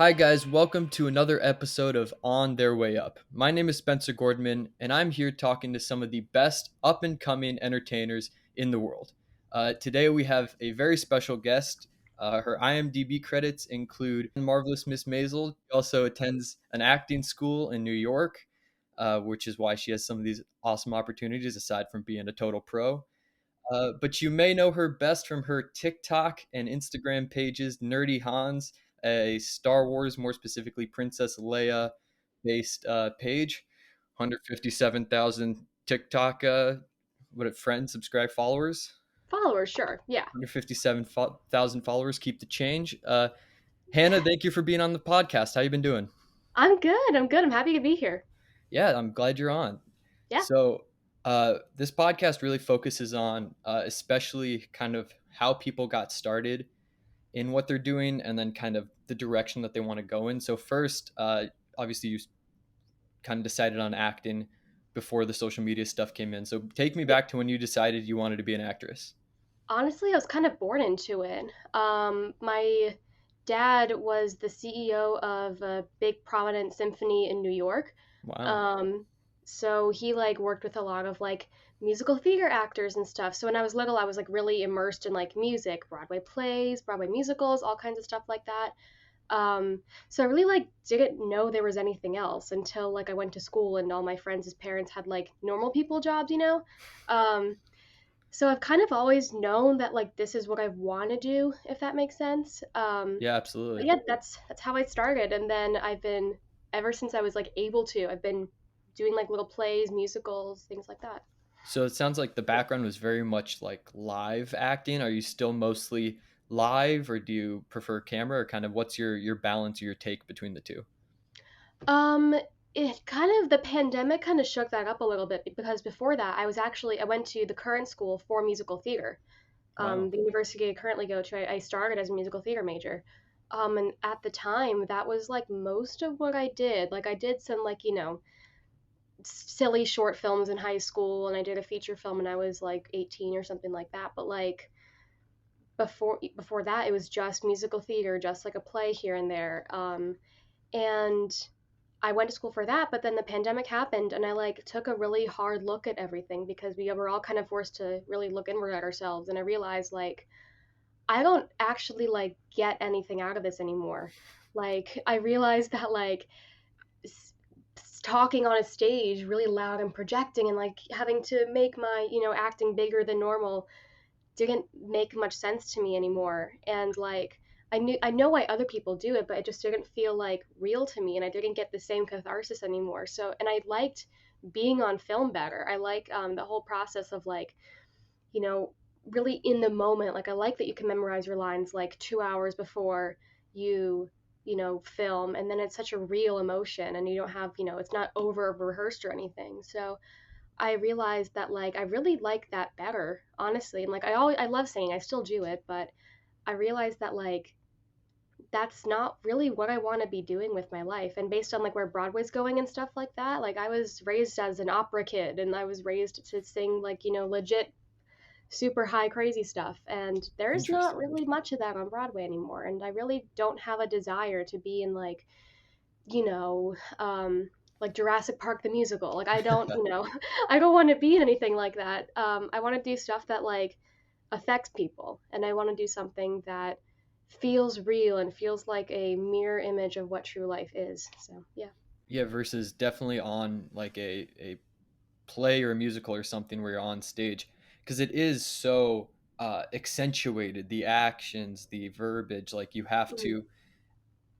Hi, guys. Welcome to another episode of On Their Way Up. My name is Spencer Gordman, and I'm here talking to some of the best up and coming entertainers in the world. Today, we have a very special guest. Her IMDb credits include Marvelous Miss Maisel. She also attends an acting school in New York, which is why she has some of these awesome opportunities aside from being a total pro. But you may know her best from her TikTok and Instagram pages, Nerdyhans, a Star Wars, more specifically Princess Leia based page, 157,000 TikTok friends, subscribe followers, Followers, sure. Yeah. 157,000 followers. Keep the change. Hannah, thank you for being on the podcast. How you been doing? I'm good. I'm good. I'm happy to be here. Yeah, I'm glad you're on. Yeah. This podcast really focuses on especially kind of how people got started in what they're doing and then kind of the direction that they want to go in. So, first, obviously, you kind of decided on acting before the social media stuff came in. So, take me Yeah. back to when you decided you wanted to be an actress. Honestly, I was kind of born into it. My dad was the CEO of a big prominent symphony in New York. Wow. Um, so he like worked with a lot of like musical theater actors and stuff. So when I was little, I was like really immersed in like music, Broadway plays, Broadway musicals, all kinds of stuff like that. So I really like didn't know there was anything else until like I went to school and all my friends' parents had like normal people jobs. Um, so I've kind of always known that like this is what I want to do, if that makes sense. Yeah, But absolutely. yeah, that's how I started, and then I've been ever since I was like able to. I've been doing like little plays, musicals, things like that. So, it sounds like the background was very much like live acting. Are you still mostly live or do you prefer camera or kind of what's your balance or your take between the two? Um, it kind of the pandemic kind of shook that up a little bit because before that I went to the current school for musical theater. Wow. The university I currently go to, I started as a musical theater major. And at the time, that was like most of what I did. Like I did some like silly short films in high school, and I did a feature film when I was like 18 or something like that. But like before that, it was just musical theater, just like a play here and there. And I went to school for that, but then the pandemic happened and I like took a really hard look at everything because we were all kind of forced to really look inward at ourselves, and I realized like I don't actually like get anything out of this anymore. Like I realized that like s- talking on a stage really loud and projecting and like having to make my, acting bigger than normal didn't make much sense to me anymore. And like I know why other people do it, but it just didn't feel like real to me, and I didn't get the same catharsis anymore. So, and I liked being on film better. I like the whole process of like, you know, really in the moment. Like I like that you can memorize your lines like 2 hours before you film, and then it's such a real emotion, and you don't have, it's not over rehearsed or anything. So I realized that like I really like that better, honestly. And like I love singing, I still do it, but I realized that like that's not really what I want to be doing with my life. And based on like where Broadway's going and stuff like that, like I was raised as an opera kid and I was raised to sing like, legit super high crazy stuff, and there's not Interesting. really much of that on Broadway anymore, and I really don't have a desire to be in like, you know, like Jurassic Park the musical. Like I don't, I don't want to be in anything like that. I want to do stuff that like affects people, and I want to do something that feels real and feels like a mirror image of what true life is. So yeah. Yeah, versus definitely on like a play or a musical or something where you're on stage because it is so accentuated, the actions, the verbiage, like you have Mm, to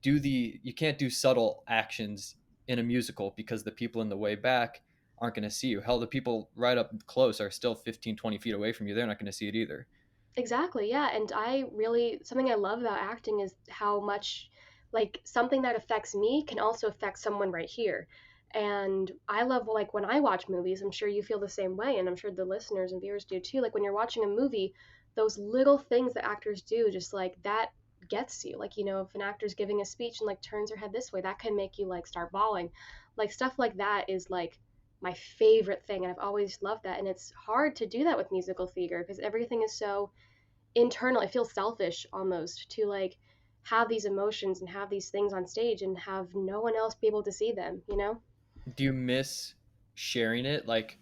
you can't do subtle actions in a musical because the people in the way back aren't going to see you. Hell, the people right up close are still 15, 20 feet away from you. They're not going to see it either. exactly, yeah. And I really, something I love about acting is how much like something that affects me can also affect someone right here. And I love like when I watch movies, I'm sure you feel the same way, and I'm sure the listeners and viewers do too. Like when you're watching a movie, those little things that actors do, just like that gets you. Like, if an actor's giving a speech and like turns her head this way, that can make you like start bawling. Like stuff like that is like my favorite thing, and I've always loved that. And it's hard to do that with musical theater because everything is so internal. It feels selfish almost to like have these emotions and have these things on stage and have no one else be able to see them, you know? Do you miss sharing it? Like,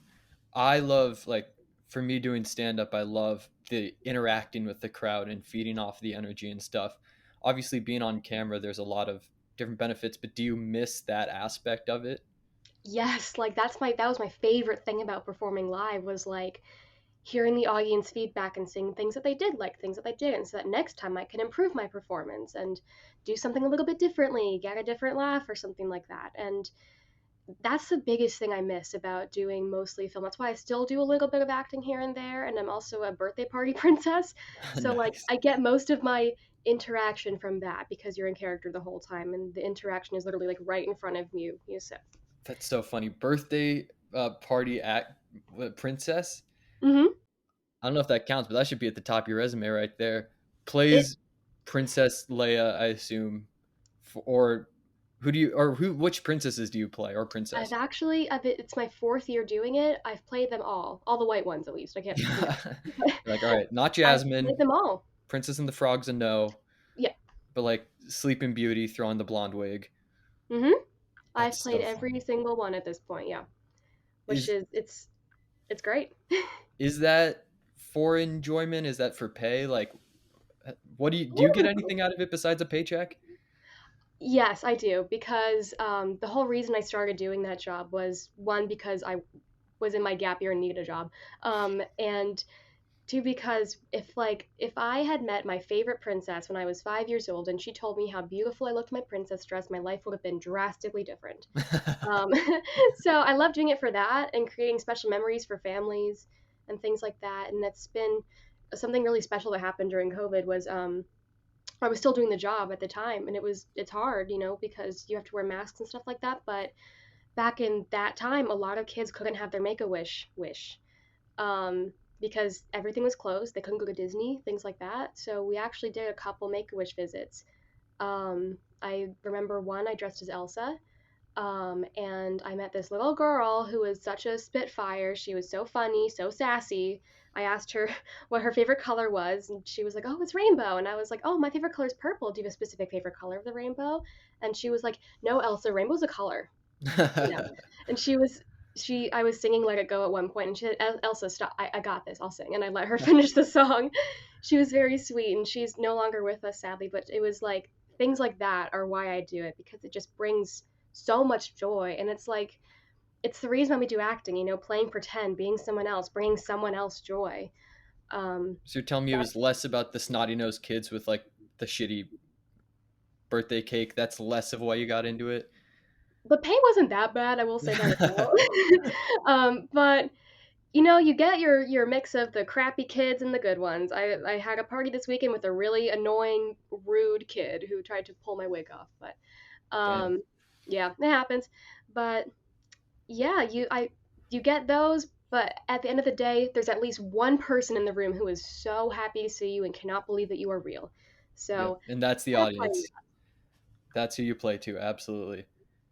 I love, like, for me doing stand up, I love the interacting with the crowd and feeding off the energy and stuff. Obviously, being on camera, there's a lot of different benefits, but do you miss that aspect of it? Yes, like that was my favorite thing about performing live was like hearing the audience feedback and seeing things that they did like, things that they didn't, so that next time I can improve my performance and do something a little bit differently, get a different laugh or something like that. And that's the biggest thing I miss about doing mostly film. That's why I still do a little bit of acting here and there, and I'm also a birthday party princess. So like Nice. I get most of my interaction from that because you're in character the whole time and the interaction is literally like right in front of you. So That's so funny. Birthday party act princess. hmm I don't know if that counts, but that should be at the top of your resume right there. it Plays Princess Leia, I assume, or who do you or who? Which princesses do you play or I've princess? actually it's my fourth year doing it. I've played them all the white ones at least. I can't, You're like, all right, not I've played Jasmine, them all. Princess and the Frog's a no, Yeah. but like Sleeping Beauty, throw on the blonde wig. hmm That's I've played so every funny. single one at this point. Yeah, which Is is it's great. is that for enjoyment? Is that for pay? Like, what do you get anything out of it besides a paycheck? Yes, I do because the whole reason I started doing that job was one because I was in my gap year and needed a job, and two because if I had met my favorite princess when I was 5 years old and she told me how beautiful I looked in my princess dress, my life would have been drastically different. Um, so I love doing it for that and creating special memories for families and things like that. And that's been something really special that happened during COVID was I was still doing the job at the time and it's hard, because you have to wear masks and stuff like that. But back in that time, a lot of kids couldn't have their make a wish because everything was closed. They couldn't go to Disney, things like that. So we actually did a couple make a wish visits. I remember one I dressed as Elsa, and I met this little girl who was such a spitfire. She was so funny, so sassy. I asked her what her favorite color was, and she was like, "Oh, it's rainbow." And I was like, "Oh, my favorite color is purple. Do you have a specific favorite color of the rainbow?" And she was like, "No, Elsa, rainbow's a color." You know. And I was singing "Let It Go" at one point, and she said, "Elsa, stop! I got this. I'll sing." And I let her finish the song. She was very sweet, and she's no longer with us, sadly. But it was like things like that are why I do it because it just brings so much joy, and it's the reason why we do acting. Playing pretend, being someone else, bringing someone else joy. So you're telling me it was That's less about the snotty nosed kids with like the shitty birthday cake. That's less of why you got into it. the pay wasn't that bad. I will say that as well. But you get your mix of the crappy kids and the good ones. I had a party this weekend with a really annoying, rude kid who tried to pull my wig off, but Damn. yeah, it happens. But yeah, you get those, but at the end of the day, there's at least one person in the room who is so happy to see you and cannot believe that you are real. Yep. So And that's the that's why. audience. That's who you play to. Absolutely.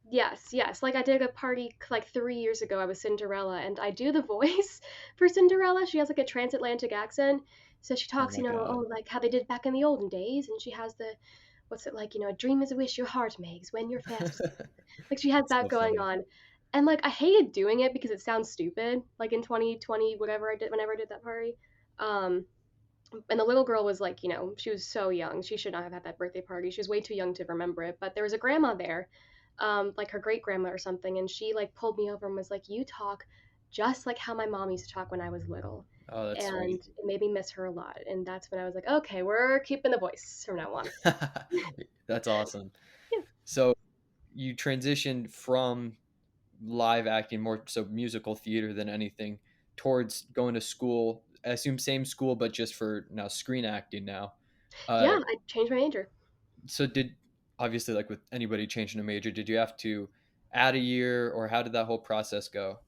Yes, yes. Like I did a party like 3 years ago. I was Cinderella, and I do the voice for Cinderella. She has like a transatlantic accent, so she Oh talks, my God. oh, like how they did back in the olden days, and she has the what's it like, a dream is a wish your heart makes when you're fast asleep. Like she has that So going funny. on, and like I hated doing it because it sounds stupid. Like in 2020, whatever I did, whenever I did that party, um, and the little girl was like, she was so young. She should not have had that birthday party. She was way too young to remember it. But there was a grandma there, like her great grandma or something, and she like pulled me over and was like, "You talk just like how my mom used to talk when I was little." Oh, that's And sweet. it made me miss her a lot. And that's when I was like, okay, we're keeping the voice from now on. That's awesome. Yeah. So you transitioned from live acting, more so musical theater than anything, towards going to school. I assume same school, but just for now screen acting now. Uh, Yeah, I changed my major. so did obviously like with anybody changing a major, did you have to add a year or how did that whole process go?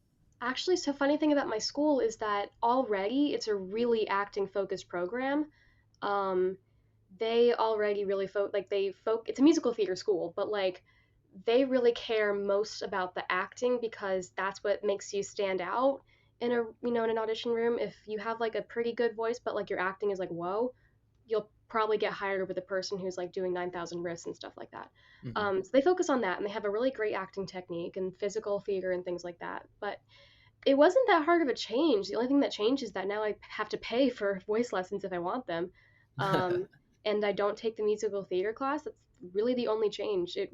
Actually, so funny thing about my school is that already it's a really acting focused program. Um, they already really it's a musical theater school, but like they really care most about the acting because that's what makes you stand out in an audition room. If you have like a pretty good voice but like your acting is like whoa, you'll probably get hired over the person who's like doing 9,000 risks and stuff like that. Hmm. So they focus on that, and they have a really great acting technique and physical theater and things like that. But it wasn't that hard of a change. The only thing that changed is that now I have to pay for voice lessons if I want them. Um, and I don't take the musical theater class. That's really the only change. It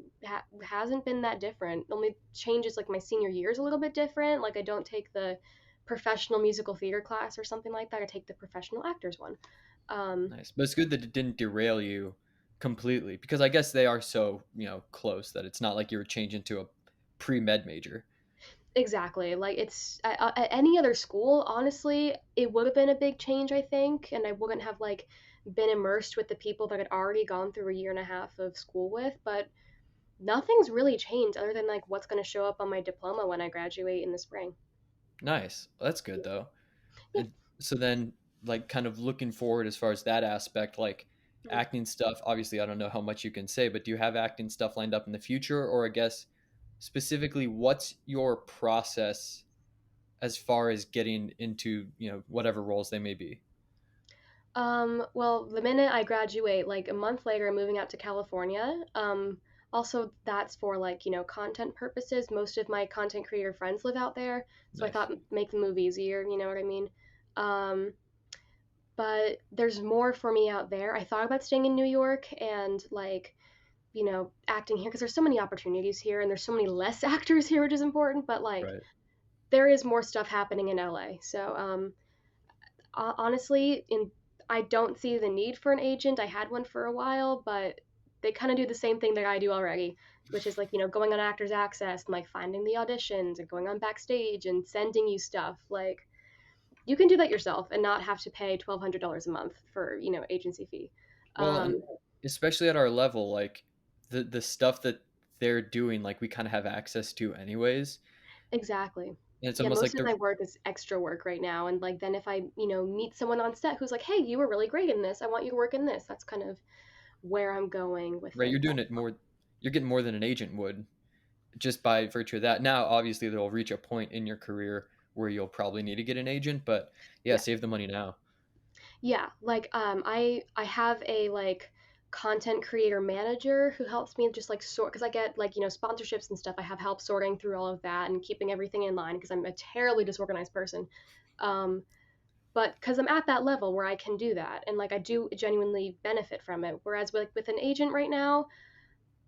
hasn't been that different. The only change is like my senior year is a little bit different. Like I don't take the professional musical theater class or something like that. I take the professional actors one. Um, Nice, but it's good that it didn't derail you completely because I guess they are so close that it's not like you were changing to a pre-med major. Exactly. Like it's at any other school, honestly, it would have been a big change, I think, and I wouldn't have like been immersed with the people that I'd already gone through a year and a half of school with, but nothing's really changed other than like what's going to show up on my diploma when I graduate in the spring. Nice. Well, that's good though. Yeah. And so then, like, kind of looking forward as far as that aspect, like Mhm. acting stuff. Obviously, I don't know how much you can say, but do you have acting stuff lined up in the future, or I guess specifically, what's your process as far as getting into whatever roles they may be? Well, the minute I graduate, like a month later, I'm moving out to California. Also, that's for like, content purposes. Most of my content creator friends live out there, so I Nice. thought make the move easier, you know what I mean? Um, but there's more for me out there. I thought about staying in New York and like, acting here because there's so many opportunities here and there's so many less actors here, which is important, but like Right. there is more stuff happening in LA. So, honestly, in I don't see the need for an agent. I had one for a while, but they kind of do the same thing that I do already, which is like, going on Actors Access and like finding the auditions and going on backstage and sending you stuff. Like you can do that yourself and not have to pay $1,200 a month for, agency fee. Well, and Um, especially at our level, like the stuff that they're doing, like we kind of have access to anyways. exactly. And it's Yeah, almost most like of they're my work is extra work right now. And like then if I, meet someone on set who's like, hey, you were really great in this. I want you to work in this. That's kind of where I'm going with right. You're it. doing it more. You're getting more than an agent would just by virtue of that. Now, obviously, they'll reach a point in your career where you'll probably need to get an agent, but yeah, Yeah. save the money now. Yeah, like I have a like content creator manager who helps me just like sort because I get like sponsorships and stuff. I have help sorting through all of that and keeping everything in line because I'm a terribly disorganized person. Um, but because I'm at that level where I can do that and like I do genuinely benefit from it. Whereas with an agent right now,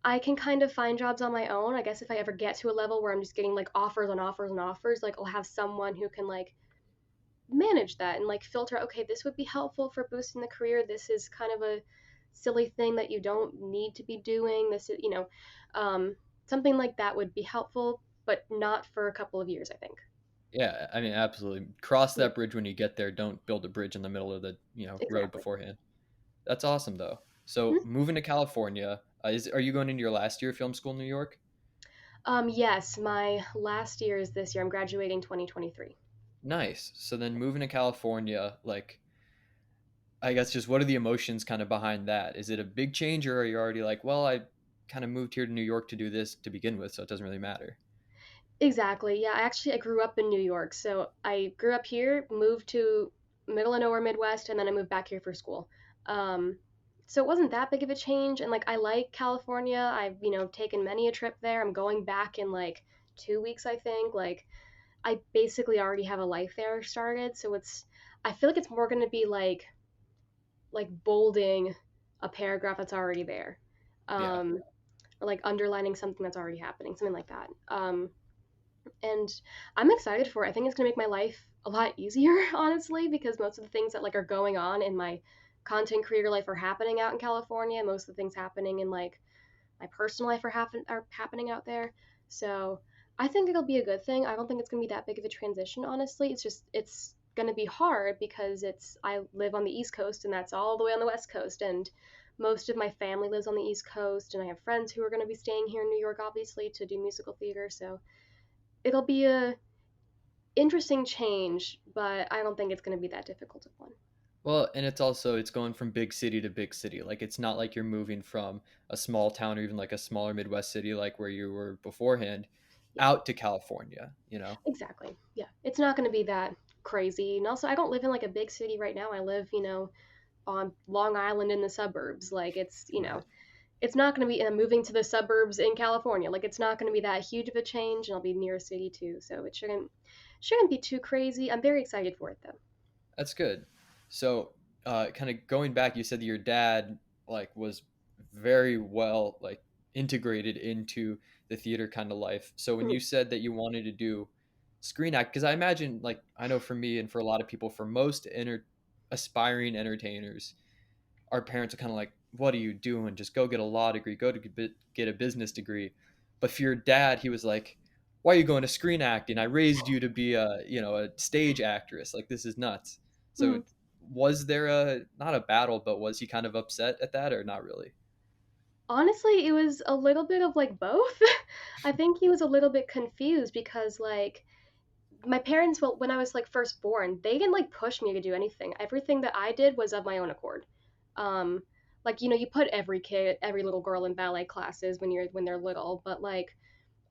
I can kind of find jobs on my own. I guess if I ever get to a level where I'm just getting like offers on offers and offers, like I'll have someone who can like manage that and like filter, okay, this would be helpful for boosting the career, this is kind of a silly thing that you don't need to be doing, this is um, something like that would be helpful, but not for a couple of years, I think. Yeah, I mean, absolutely. Cross Yeah, that bridge when you get there. Don't build a bridge in the middle of the road exactly. beforehand. That's awesome though. So Mhm. moving to California, are you going into your last year of film school in New York? Yes, my last year is this year. I'm graduating 2023. Nice. So then moving to California, like I guess just what are the emotions kind of behind that? Is it a big change or are you already like, well, I kind of moved here to New York to do this to begin with, so it doesn't really matter? Exactly. Yeah, I grew up in New York. So I grew up here, moved to middle of nowhere Midwest, and then I moved back here for school. Um, so it wasn't that big of a change. And like I like California. I've, taken many a trip there. I'm going back in like 2 weeks, I think. Like I basically already have a life there started. So I feel like it's more gonna be like bolding a paragraph that's already there. Yeah. Um, or like underlining something that's already happening, something like that. And I'm excited for it. I think it's gonna make my life a lot easier, honestly, because most of the things that like are going on in my content creator life are happening out in California. Most of the things happening in like my personal life are happening out there. So I think it'll be a good thing. I don't think it's gonna be that big of a transition, honestly. It's gonna be hard because I live on the East Coast and that's all the way on the West Coast, and most of my family lives on the East Coast, and I have friends who are going to be staying here in New York, obviously, to do musical theater. So it'll be a interesting change, but I don't think it's going to be that difficult of one. Well, and it's going from big city to big city. Like it's not like you're moving from a small town or even like a smaller Midwest city like where you were beforehand Yeah, out to California. exactly. Yeah, it's not going to be that crazy. And also, I don't live in like a big city right now. I live, on Long Island in the suburbs. Like Right. it's not going to be moving to the suburbs in California. Like it's not going to be that huge of a change, and I'll be near a city too, so it shouldn't be too crazy. I'm very excited for it though. That's good. So, kind of going back, you said that your dad like was very well like integrated into the theater kind of life. So when Mhm. you said that you wanted to do screen act, because I imagine like I know for me and for a lot of people, for most aspiring entertainers, our parents are kind of like, "What are you doing? Just go get a law degree, go to get a business degree." But for your dad, he was like, "Why are you going to screen acting? I raised you to be a a stage actress. Like this is nuts." So Mhm. was there a not a battle, but was he kind of upset at that or not really? Honestly, it was a little bit of like both. I think he was a little bit confused because like my parents, well, when I was like first born, they didn't like push me to do anything. Everything that I did was of my own accord. Um, like you put every kid, every little girl in ballet classes when they're little, but like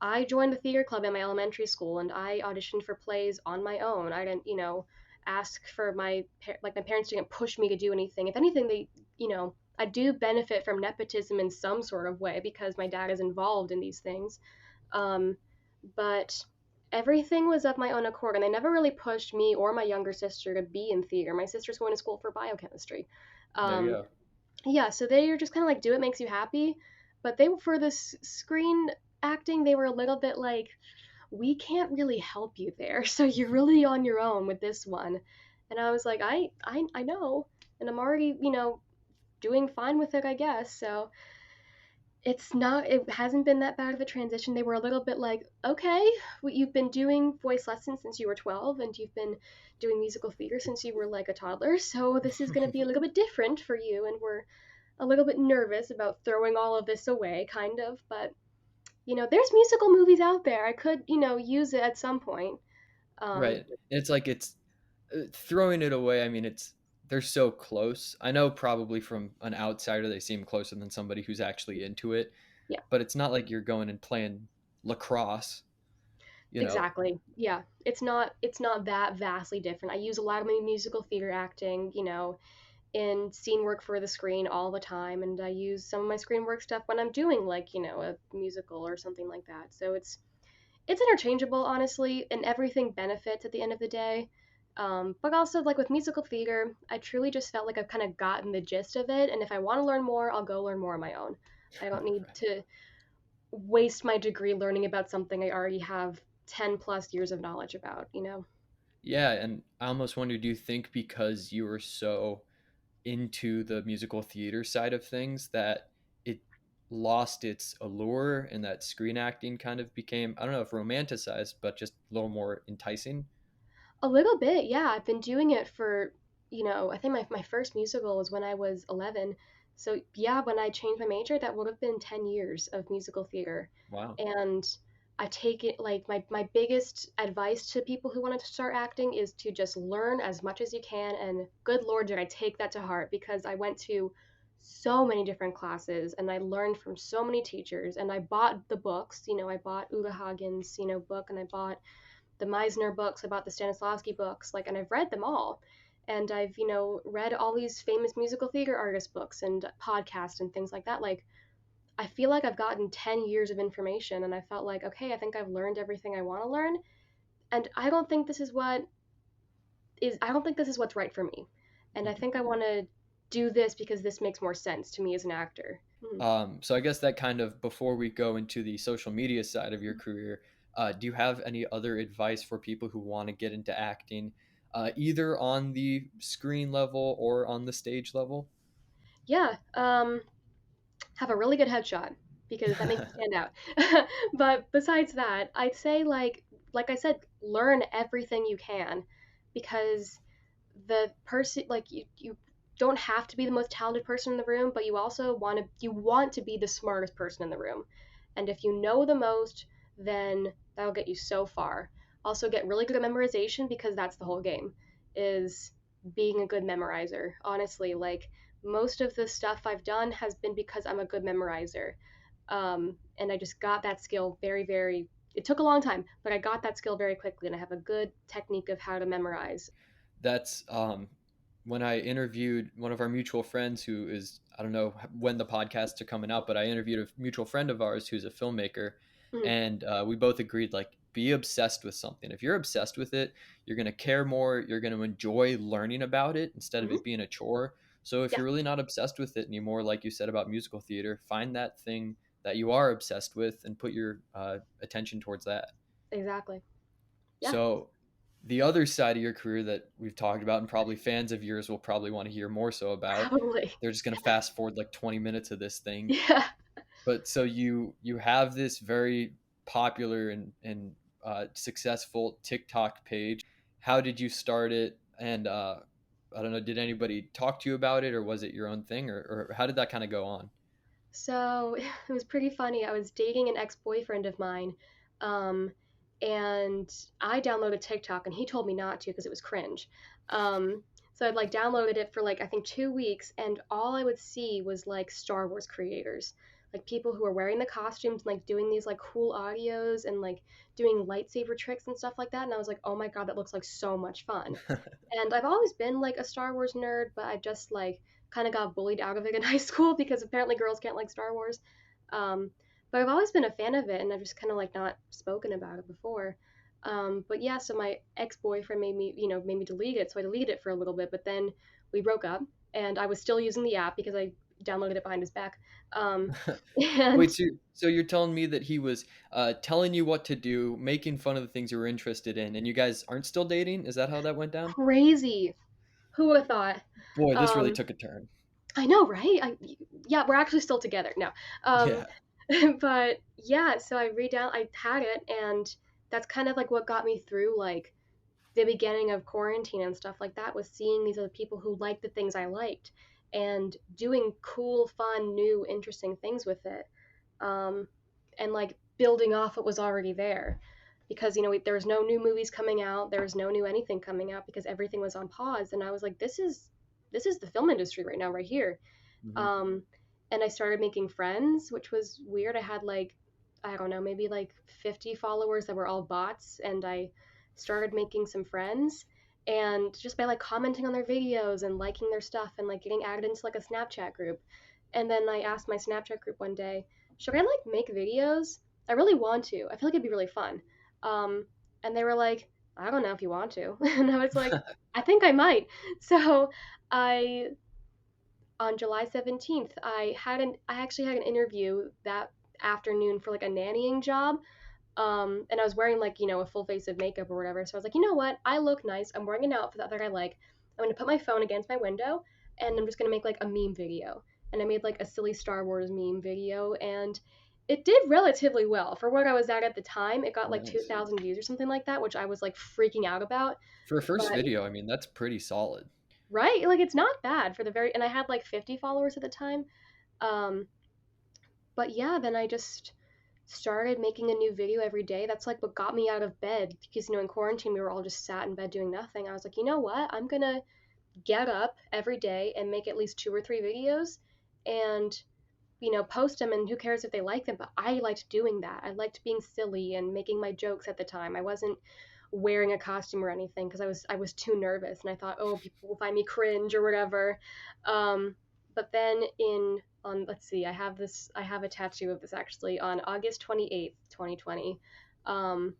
I joined the theater club in my elementary school and I auditioned for plays on my own. I didn't, ask for like my parents didn't push me to do anything. If anything, I do benefit from nepotism in some sort of way because my dad is involved in these things. Um, but everything was of my own accord, and they never really pushed me or my younger sister to be in theater. My sister's going to school for biochemistry. There you Um, go. yeah, so they are just kind of like, do what makes you happy. But they, for this screen acting, they were a little bit like, we can't really help you there, so you're really on your own with this one. And I was like, I know, and I'm already, doing fine with it, I guess. So it hasn't been that bad of a transition. They were a little bit like, okay, you've been doing voice lessons since you were 12 and you've been doing musical theater since you were like a toddler, so this is going to be a little bit different for you, and we're a little bit nervous about throwing all of this away, kind of. But there's musical movies out there. I could use it at some point. um Right. It's like it's throwing it away. I mean, it's they're so close. I know probably from an outsider they seem closer than somebody who's actually into it, yeah, but it's not like you're going and playing lacrosse, you know. exactly. Yeah, it's not that vastly different. I use a lot of my musical theater acting, in scene work for the screen all the time, and I use some of my screen work stuff when I'm doing like a musical or something like that. So it's interchangeable, honestly, and everything benefits at the end of the day. But also, like with musical theater, I truly just felt like I've kind of gotten the gist of it, and if I want to learn more, I'll go learn more on my own. I don't need to waste my degree learning about something I already have 10 plus years of knowledge about. Yeah, and I almost wonder, do you think because you were so into the musical theater side of things that it lost its allure and that screen acting kind of became, I don't know if romanticized, but just a little more enticing? A little bit, yeah. I've been doing it for, I think my first musical was when I was 11. So, yeah, when I changed my major, that would have been 10 years of musical theater. Wow. And I take it like my biggest advice to people who wanted to start acting is to just learn as much as you can. And good Lord, did I take that to heart because I went to so many different classes and I learned from so many teachers and I bought the books. I bought Ulla Hagen's, book, and I bought the Meisner books, about the Stanislavski books, like, and I've read them all. And I've, read all these famous musical theater artist books and podcasts and things like that. Like, I feel like I've gotten 10 years of information and I felt like, okay, I think I've learned everything I want to learn. And I don't think this is what's right for me. And I think I want to do this because this makes more sense to me as an actor. Mhm. So I guess that kind of before we go into the social media side of your career, do you have any other advice for people who want to get into acting, either on the screen level or on the stage level? Yeah. Have a really good headshot because that makes you stand out. But besides that, I'd say like I said, learn everything you can because the person like you don't have to be the most talented person in the room, but you want to be the smartest person in the room. And if you know the most, then that'll get you so far. Also get really good at memorization because that's the whole game is being a good memorizer. Honestly, like most of the stuff I've done has been because I'm a good memorizer. And I just got that skill very, very. It took a long time, but I got that skill very quickly, and I have a good technique of how to memorize. That's when I interviewed one of our mutual friends who is, I don't know when the podcasts are coming out, but I interviewed a mutual friend of ours who's a filmmaker, Mhm. and we both agreed like be obsessed with something. If you're obsessed with it, you're gonna care more. You're gonna enjoy learning about it instead of Mhm. it being a chore. So if Yeah, you're really not obsessed with it anymore, like you said about musical theater, find that thing that you are obsessed with and put your attention towards that. exactly. Yeah, So, the other side of your career that we've talked about, and probably fans of yours will probably want to hear more so about, probably. they're just going to fast forward like 20 minutes of this thing. Yeah. But so you have this very popular and successful TikTok page. How did you start it? And I don't know, did anybody talk to you about it, or was it your own thing, or how did that kind of go on? So it was pretty funny. I was dating an ex-boyfriend of mine, um, and I downloaded TikTok, and he told me not to because it was cringe. So I'd like downloaded it for like I think 2 weeks, and all I would see was like Star Wars creators, like people who are wearing the costumes and like doing these like cool audios and like doing lightsaber tricks and stuff like that. And I was like, oh my God, that looks like so much fun. And I've always been like a Star Wars nerd, but I just like kind of got bullied out of it in high school because apparently girls can't like Star Wars. Um, but I've always been a fan of it, and I've just kind of like not spoken about it before. But yeah, so my ex-boyfriend made me delete it, so I deleted it for a little bit. But then we broke up, and I was still using the app because I downloaded it behind his back. Um, and Wait, so you're telling me that he was telling you what to do, making fun of the things you were interested in, and you guys aren't still dating? Is that how that went down? crazy, who would have thought? Boy, this really Um, took a turn. I know, right? Yeah, we're actually still together now. Um, Yeah. but yeah, so I had it, and that's kind of like what got me through like the beginning of quarantine and stuff like that, was seeing these other people who liked the things I liked and doing cool, fun, new, interesting things with it, um, and like building off what was already there. Because there was no new movies coming out, there was no new anything coming out because everything was on pause, and I was like, this is the film industry right now, right here. Hmm. um, and I started making friends, which was weird. I had like, I don't know, maybe like 50 followers that were all bots, and I started making some friends. And just by like commenting on their videos and liking their stuff and like getting added into like a Snapchat group. And then I asked my Snapchat group one day, should I like make videos? I really want to. I feel like it'd be really fun. Um, and they were like, I don't know if you want to. And I was like, I think I might. So I on July 17th, I actually had an interview that afternoon for like a nannying job. And I was wearing like, a full face of makeup or whatever. So I was like, you know what? I look nice. I'm wearing an outfit that I like. I'm gonna put my phone against my window, and I'm just gonna make like a meme video. And I made like a silly Star Wars meme video, and it did relatively well for what I was at the time. It got like Nice. 2,000 views or something like that, which I was like freaking out about. For a first But video, I mean, that's pretty solid. right, like it's not bad for the very. And I had like 50 followers at the time. Um, but yeah, then I just started making a new video every day. That's like what got me out of bed because in quarantine we were all just sat in bed doing nothing. I was like, you know what? I'm gonna get up every day and make at least 2 or 3 videos and post them, and who cares if they like them, but I liked doing that. I liked being silly and making my jokes at the time. I wasn't wearing a costume or anything because I was too nervous, and I thought, oh, people will find me cringe or whatever. um, but then in on let's see, I have a tattoo of this actually. On August 28th 2020, um,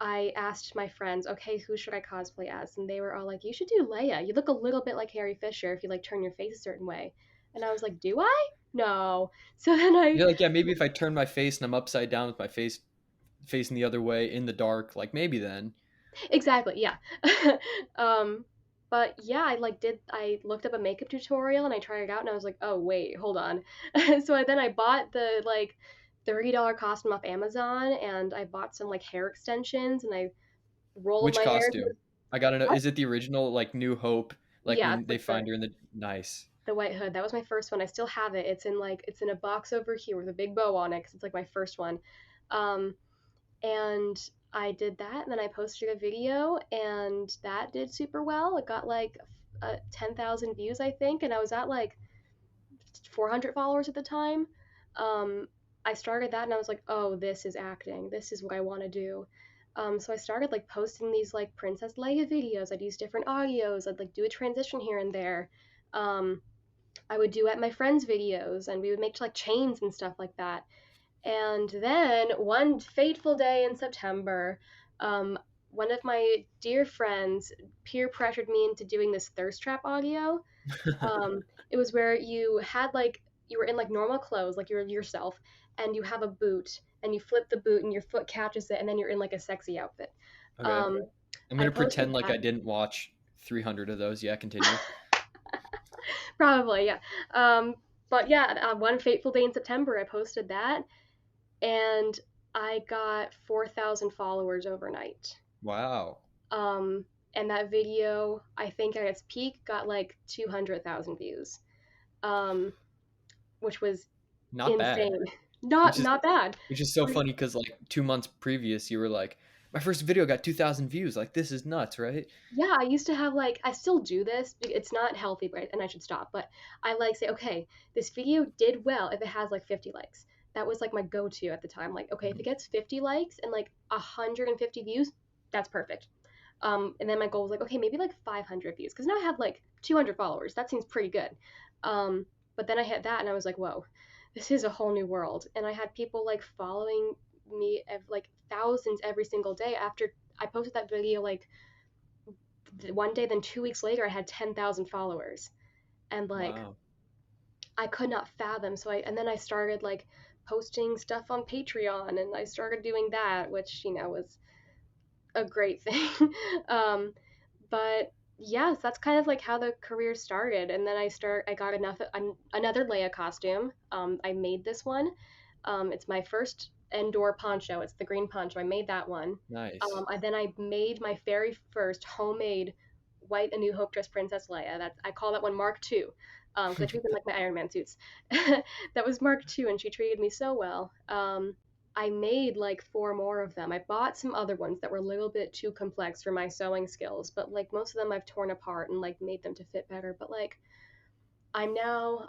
I asked my friends, okay, who should I cosplay as? And they were all like, you should do Leia. You look a little bit like Harry Fisher if you like turn your face a certain way. And I was like, do I? No. So then I You're like, yeah, maybe if I turn my face and I'm upside down with my face facing the other way in the dark, like maybe then. exactly, yeah. um but yeah, I looked up a makeup tutorial and I tried it out, and I was like, oh wait, hold on. So then I bought the like $30 costume off Amazon, and I bought some like hair extensions, and I rolled Which my hair. costume? I gotta know. What? Is it the original, like New Hope, like Yeah, when it's they like the find her in the nice? the white hood. That was my first one. I still have it. It's in a box over here with a big bow on it because it's like my first one. Um, and I did that, and then I posted a video, and that did super well. It got like 10,000 views, I think, and I was at like 400 followers at the time. Um, I started that, and I was like, oh, this is acting. This is what I want to do. So I started like posting these like Princess Leia videos. I'd use different audios. I'd like do a transition here and there. Um, I would do at my friends' videos, and we would make like chains and stuff like that. And then one fateful day in September, um, one of my dear friends peer pressured me into doing this thirst trap audio. It was where you had like you were in like normal clothes, like you're yourself, and you have a boot, and you flip the boot, and your foot catches it, and then you're in like a sexy outfit. Okay. Um, I'm I gonna posted pretend like that. I didn't watch 300 of those. Yeah, continue. Probably, yeah. Um, but yeah, one fateful day in September, I posted that, and I got 4,000 followers overnight. Wow. Um, and that video, I think at its peak, got like 200,000 views, um, which was Not bad. insane. Which is Not bad. which is so funny because like 2 months previous, you were like, my first video got 2,000 views. Like this is nuts, right? Yeah, I used to have like I still do this. It's not healthy, but and I should stop. But I like say, okay, this video did well if it has like 50 likes. That was like my go-to at the time. Like, okay, if it Mhm. gets 50 likes and like 150 views, that's perfect. And then my goal was like, okay, maybe like 500 views because now I have like 200 followers. That seems pretty good. Um, but then I hit that and I was like, whoa, this is a whole new world. And I had people like following me like thousands every single day after I posted that video like one day, then 2 weeks later, I had 10,000 followers. And like, Wow. I could not fathom. And then I started like posting stuff on Patreon and I started doing that, which, was a great thing. um, but yes, that's kind of like how the career started. And then I got another Leia costume. I made this one. It's my first indoor poncho. It's the green poncho. I made that one. Nice. I made my very first homemade white A New Hope dress Princess Leia. I call that one Mark II. Because I treat them like my Iron Man suits. That was Mark II, and she treated me so well. I made like four more of them. I bought some other ones that were a little bit too complex for my sewing skills, but like most of them I've torn apart and like made them to fit better. But like I now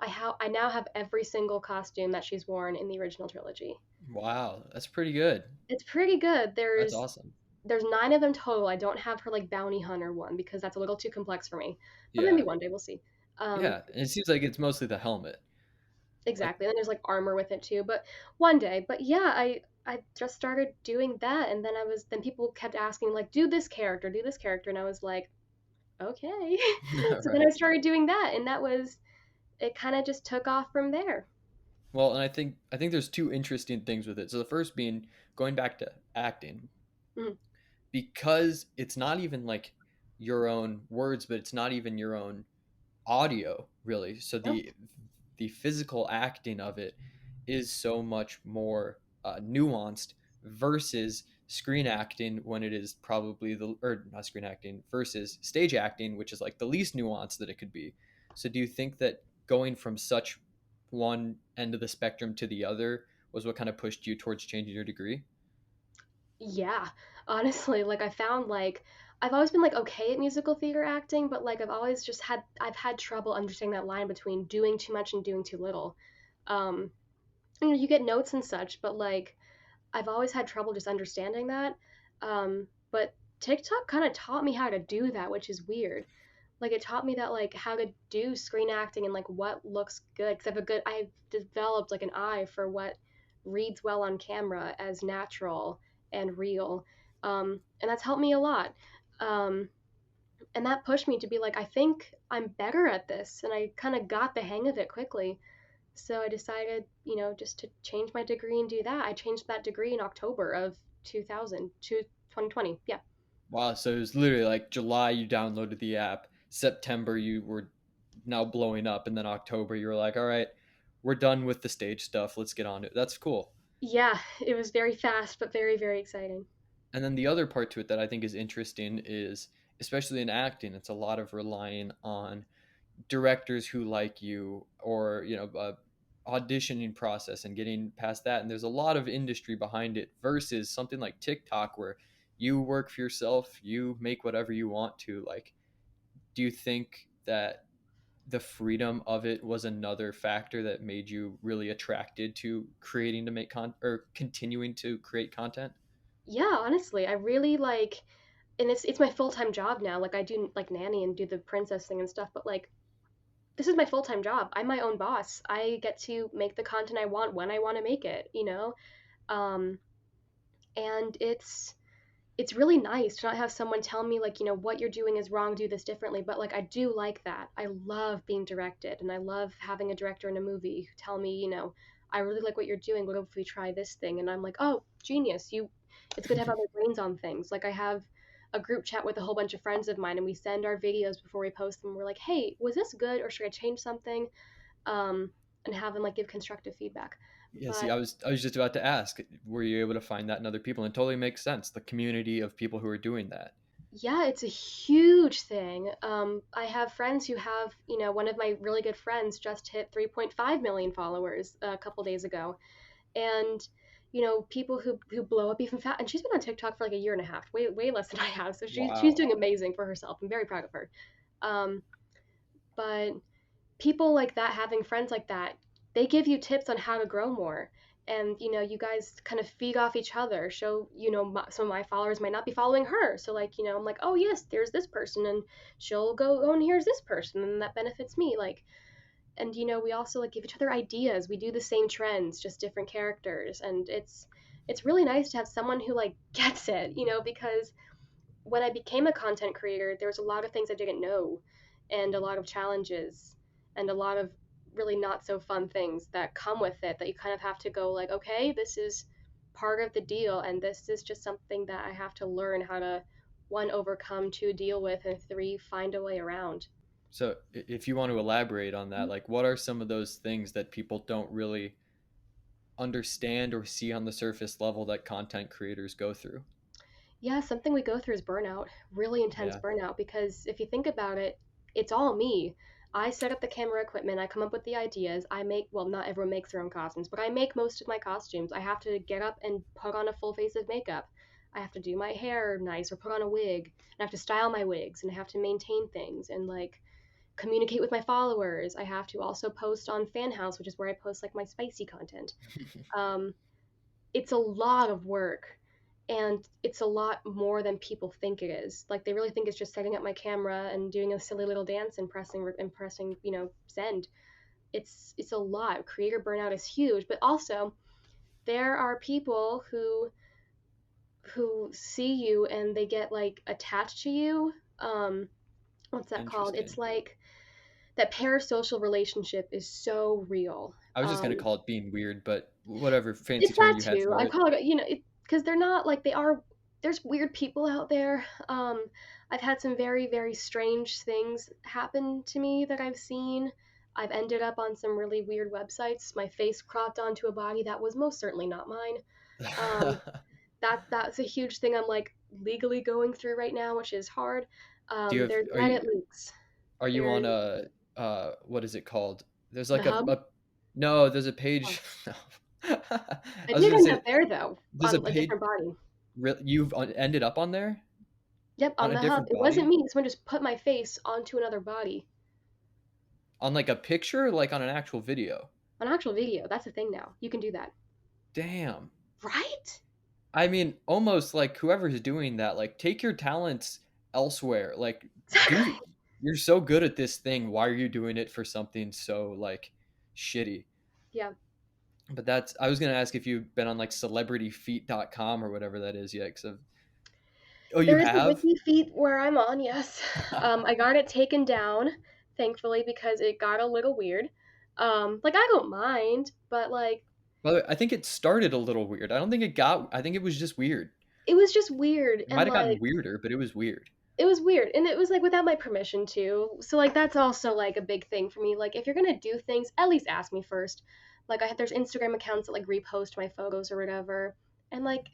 have every single costume that she's worn in the original trilogy. Wow, that's pretty good. It's pretty good. That's awesome. There's nine of them total. I don't have her like bounty hunter one because that's a little too complex for me. But Yeah. maybe one day we'll see. Um, Yeah. And it seems like it's mostly the helmet. Like, exactly. And there's like armor with it too. But one day. But yeah, I just started doing that, and then people kept asking like, do this character, and I was like, okay. So then I right. started doing that, and it. Kind of just took off from there. Well, and I think there's two interesting things with it. So the first being going back to acting, Mhm. because it's not even like your own words, but it's not even your own audio really. So No, the physical acting of it is so much more nuanced versus screen acting when it is probably the or not screen acting versus stage acting, which is like the least nuanced that it could be. So do you think that going from such one end of the spectrum to the other was what kind of pushed you towards changing your degree? yeah, honestly, like I found like I've always been like okay at musical theater acting, but like I've had trouble understanding that line between doing too much and doing too little. Um, you get notes and such, but like I've always had trouble just understanding that. But TikTok kind of taught me how to do that, which is weird. Like it taught me that like how to do screen acting and like what looks good because I've developed like an eye for what reads well on camera as natural and real. And that's helped me a lot. Um, and that pushed me to be like, I think I'm better at this, and I kind of got the hang of it quickly. So I decided, just to change my degree and do that. I changed that degree in October of 2000 to 2020. Yeah. Wow, so it was literally like July you downloaded the app, September you were now blowing up, and then October you were like, all right, we're done with the stage stuff. Let's get on to it. That's cool. Yeah, it was very fast, but very, very exciting. And then the other part to it that I think is interesting is, especially in acting, it's a lot of relying on directors who like you, or auditioning process and getting past that. And there's a lot of industry behind it versus something like TikTok where you work for yourself, you make whatever you want to. Like, do you think that the freedom of it was another factor that made you really attracted to creating to make or continuing to create content? Yeah, honestly, I really like, and it's my full-time job now. Like I do like nanny and do the princess thing and stuff, but like this is my full-time job. I'm my own boss. I get to make the content I want when I want to make it, you know? Um, and it's really nice to not have someone tell me like, what you're doing is wrong, do this differently. But like I do like that. I love being directed and I love having a director in a movie tell me, I really like what you're doing. What if we try this thing? And I'm like, oh, genius. It's good to have other brains on things. Like I have a group chat with a whole bunch of friends of mine and we send our videos before we post them. We're like, hey, was this good or should I change something? Um, and have them like give constructive feedback. Yeah, see, But I was just about to ask, were you able to find that in other people? And it totally makes sense. The community of people who are doing that. yeah, it's a huge thing. I have friends who have, one of my really good friends just hit 3.5 million followers a couple days ago, and people who blow up even fast. And she's been on TikTok for like a year and a half, way less than I have. So she's Wow. doing amazing for herself. I'm very proud of her. Um, but people like that, having friends like that, they give you tips on how to grow more. And you guys kind of feed off each other. Show some of my followers might not be following her, so like I'm like, oh yes, there's this person, and she'll go and here's this person, and that benefits me. Like, and we also like give each other ideas. We do the same trends, just different characters, and it's really nice to have someone who like gets it. Because when I became a content creator, there was a lot of things I didn't know, and a lot of challenges, and a lot of really not so fun things that come with it that you kind of have to go like, okay, this is part of the deal, and this is just something that I have to learn how to one overcome, two deal with, and three find a way around. So, if you want to elaborate on that, like, what are some of those things that people don't really understand or see on the surface level that content creators go through? Yeah, something we go through is burnout, really intense Yeah. burnout, because if you think about it, it's all me. I set up the camera equipment, I come up with the ideas, I make, well, not everyone makes their own costumes, but I make most of my costumes. I have to get up and put on a full face of makeup. I have to do my hair nice or put on a wig. And I have to style my wigs and I have to maintain things and like communicate with my followers. I have to also post on Fan House, which is where I post like my spicy content. Um, it's a lot of work and it's a lot more than people think it is. Like they really think it's just setting up my camera and doing a silly little dance and pressing, send. It's a lot. Creator burnout is huge, but also there are people who see you and they get like attached to you. What's that called? It's Interesting. like that parasocial relationship is so real. I was just gonna call it being weird, but whatever fancy It's term that you had too. for I it. call it, because they're not like they are. There's weird people out there. I've had some very, very strange things happen to me that I've seen. I've ended up on some really weird websites. My face cropped onto a body that was most certainly not mine. Um, that's a huge thing I'm like legally going through right now, which is hard. Do you have There's Reddit leaks. are you There's on a what is it called? There's the like hub. a no, there's a Oh, page. No. I I was did gonna end say up there though, there's a on a page. different body. You've ended up on there Yep, on on a the hub. different It wasn't body me. Someone just put my face onto another body. on like a picture, like on an actual video. On actual video. That's a thing now. You can do that. Damn. Right? I mean, almost like whoever's doing that, like take your talents elsewhere. Like do Exactly. you're so good at this thing. Why are you doing it for something so like shitty? Yeah. But that's I was gonna ask if you've been on like celebrityfeet.com or whatever that is yet. Oh, you There is a have? wiki feed where I'm on, yes. I got it taken down, thankfully, because it got a little weird. Like I don't mind, but like By the way, I think it started a little weird. I don't think it got. I think it was just weird. it was just weird It and might have gotten like weirder, but it was weird. it was weird and it was like without my permission too. So like that's also like a big thing for me. Like if you're gonna do things, at least ask me first. Like there's Instagram accounts that like repost my photos or whatever. And like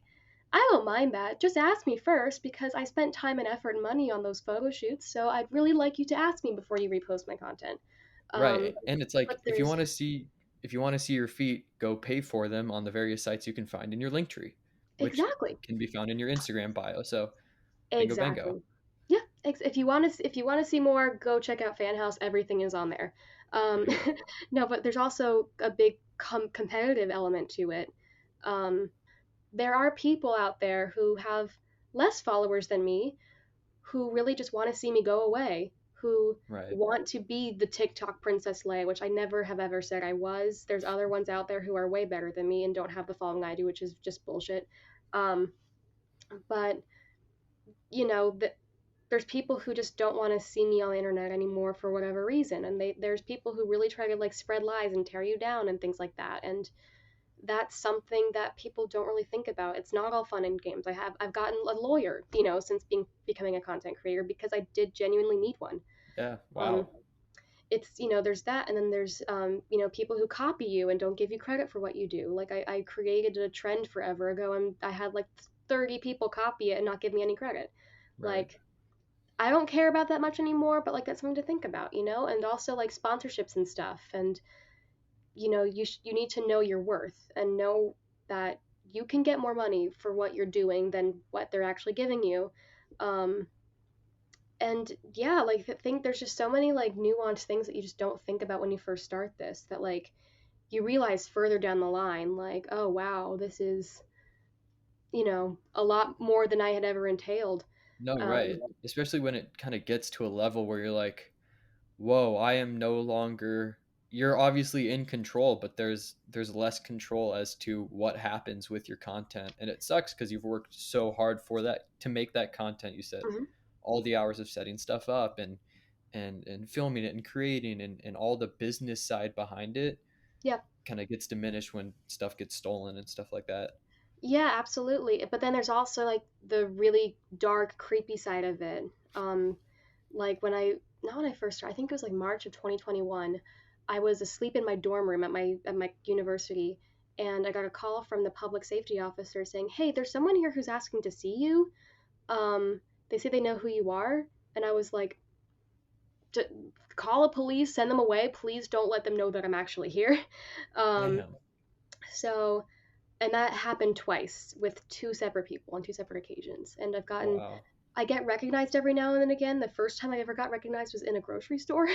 I don't mind that. Just ask me first because I spent time and effort and money on those photo shoots. So I'd really like you to ask me before you repost my content. Um, Right. And it's but like there's if you want to see your feet, go pay for them on the various sites you can find in your link tree, which exactly, can be found in your Instagram bio. So bingo bango. exactly. Yeah. If you want to see more, go check out Fan House. Everything is on there. Um, There you go. no, but there's also a big competitive element to it. Um, there are people out there who have less followers than me who really just want to see me go away, who Right. want to be the TikTok Princess Leia, which I never have ever said I was. There's other ones out there who are way better than me and don't have the following I do, which is just bullshit. Um, but you know, there's people who just don't want to see me on the internet anymore for whatever reason, and there's people who really try to like spread lies and tear you down and things like that. And that's something that people don't really think about. It's not all fun and games. I've gotten a lawyer, since becoming a content creator because I did genuinely need one. Yeah. Um, Wow. it's there's that, and then there's people who copy you and don't give you credit for what you do. Like I created a trend forever ago, and I had like 30 people copy it and not give me any credit. Right. Like I don't care about that much anymore, but like that's something to think about, and also like sponsorships and stuff. And you need to know your worth and know that you can get more money for what you're doing than what they're actually giving you. Um, and yeah, like I think there's just so many like nuanced things that you just don't think about when you first start this, that like you realize further down the line, like, oh wow, this is a lot more than I had ever entailed. No, Um, right. Especially when it kind of gets to a level where you're like, whoa, I am no longer, you're obviously in control, but there's less control as to what happens with your content. And it sucks because you've worked so hard for that to make that content. You said mhm. all the hours of setting stuff up and filming it and creating and all the business side behind it Yeah. kind of gets diminished when stuff gets stolen and stuff like that. Yeah, absolutely. But then there's also like the really dark, creepy side of it. Um, like not when I first started, I think it was like March of 2021. I was asleep in my dorm room at my university, and I got a call from the public safety officer saying, "Hey, there's someone here who's asking to see you. They say they know who you are." And I was like, "Call the police, send them away. Please don't let them know that I'm actually here." Um, Damn. so and that happened twice with two separate people on two separate occasions. And Wow. I get recognized every now and then again. The first time I ever got recognized was in a grocery store.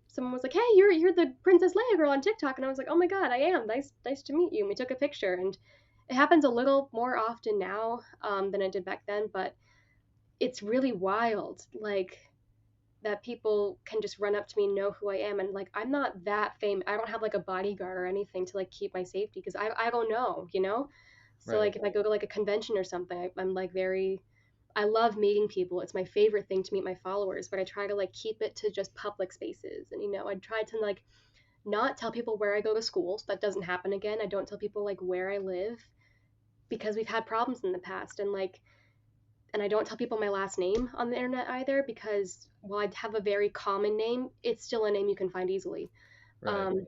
Someone was like, "Hey, you're the Princess Leia girl on TikTok," and I was like, "Oh my god, I am. Nice to meet you." And we took a picture, and it happens a little more often now than it did back then, but it's really wild. Like that people can just run up to me and know who I am, and like I'm not that famous. I don't have like a bodyguard or anything to like keep my safety because I don't know. So Right. like if I go to like a convention or something, I'm like very I love meeting people. It's my favorite thing to meet my followers, but I try to like keep it to just public spaces. And I try to like not tell people where I go to school. So that doesn't happen again. I don't tell people like where I live because we've had problems in the past, and I don't tell people my last name on the internet either because while I have a very common name, it's still a name you can find easily. Right. Um,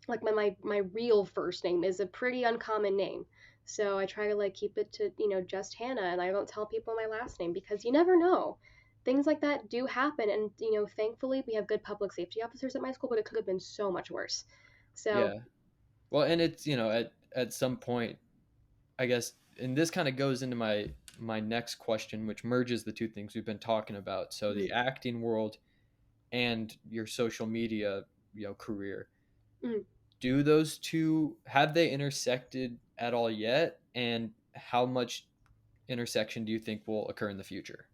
like my real first name is a pretty uncommon name. So I try to like keep it to, just Hannah, and I don't tell people my last name because you never know. Things like that do happen, and thankfully we have good public safety officers at my school, but it could have been so much worse. So, Yeah. Well, and it's, at some point, I guess, and this kind of goes into my next question, which merges the two things we've been talking about. So the mm, acting world and your social media, career. mm. Do those two have they intersected at all yet? And how much intersection do you think will occur in the future?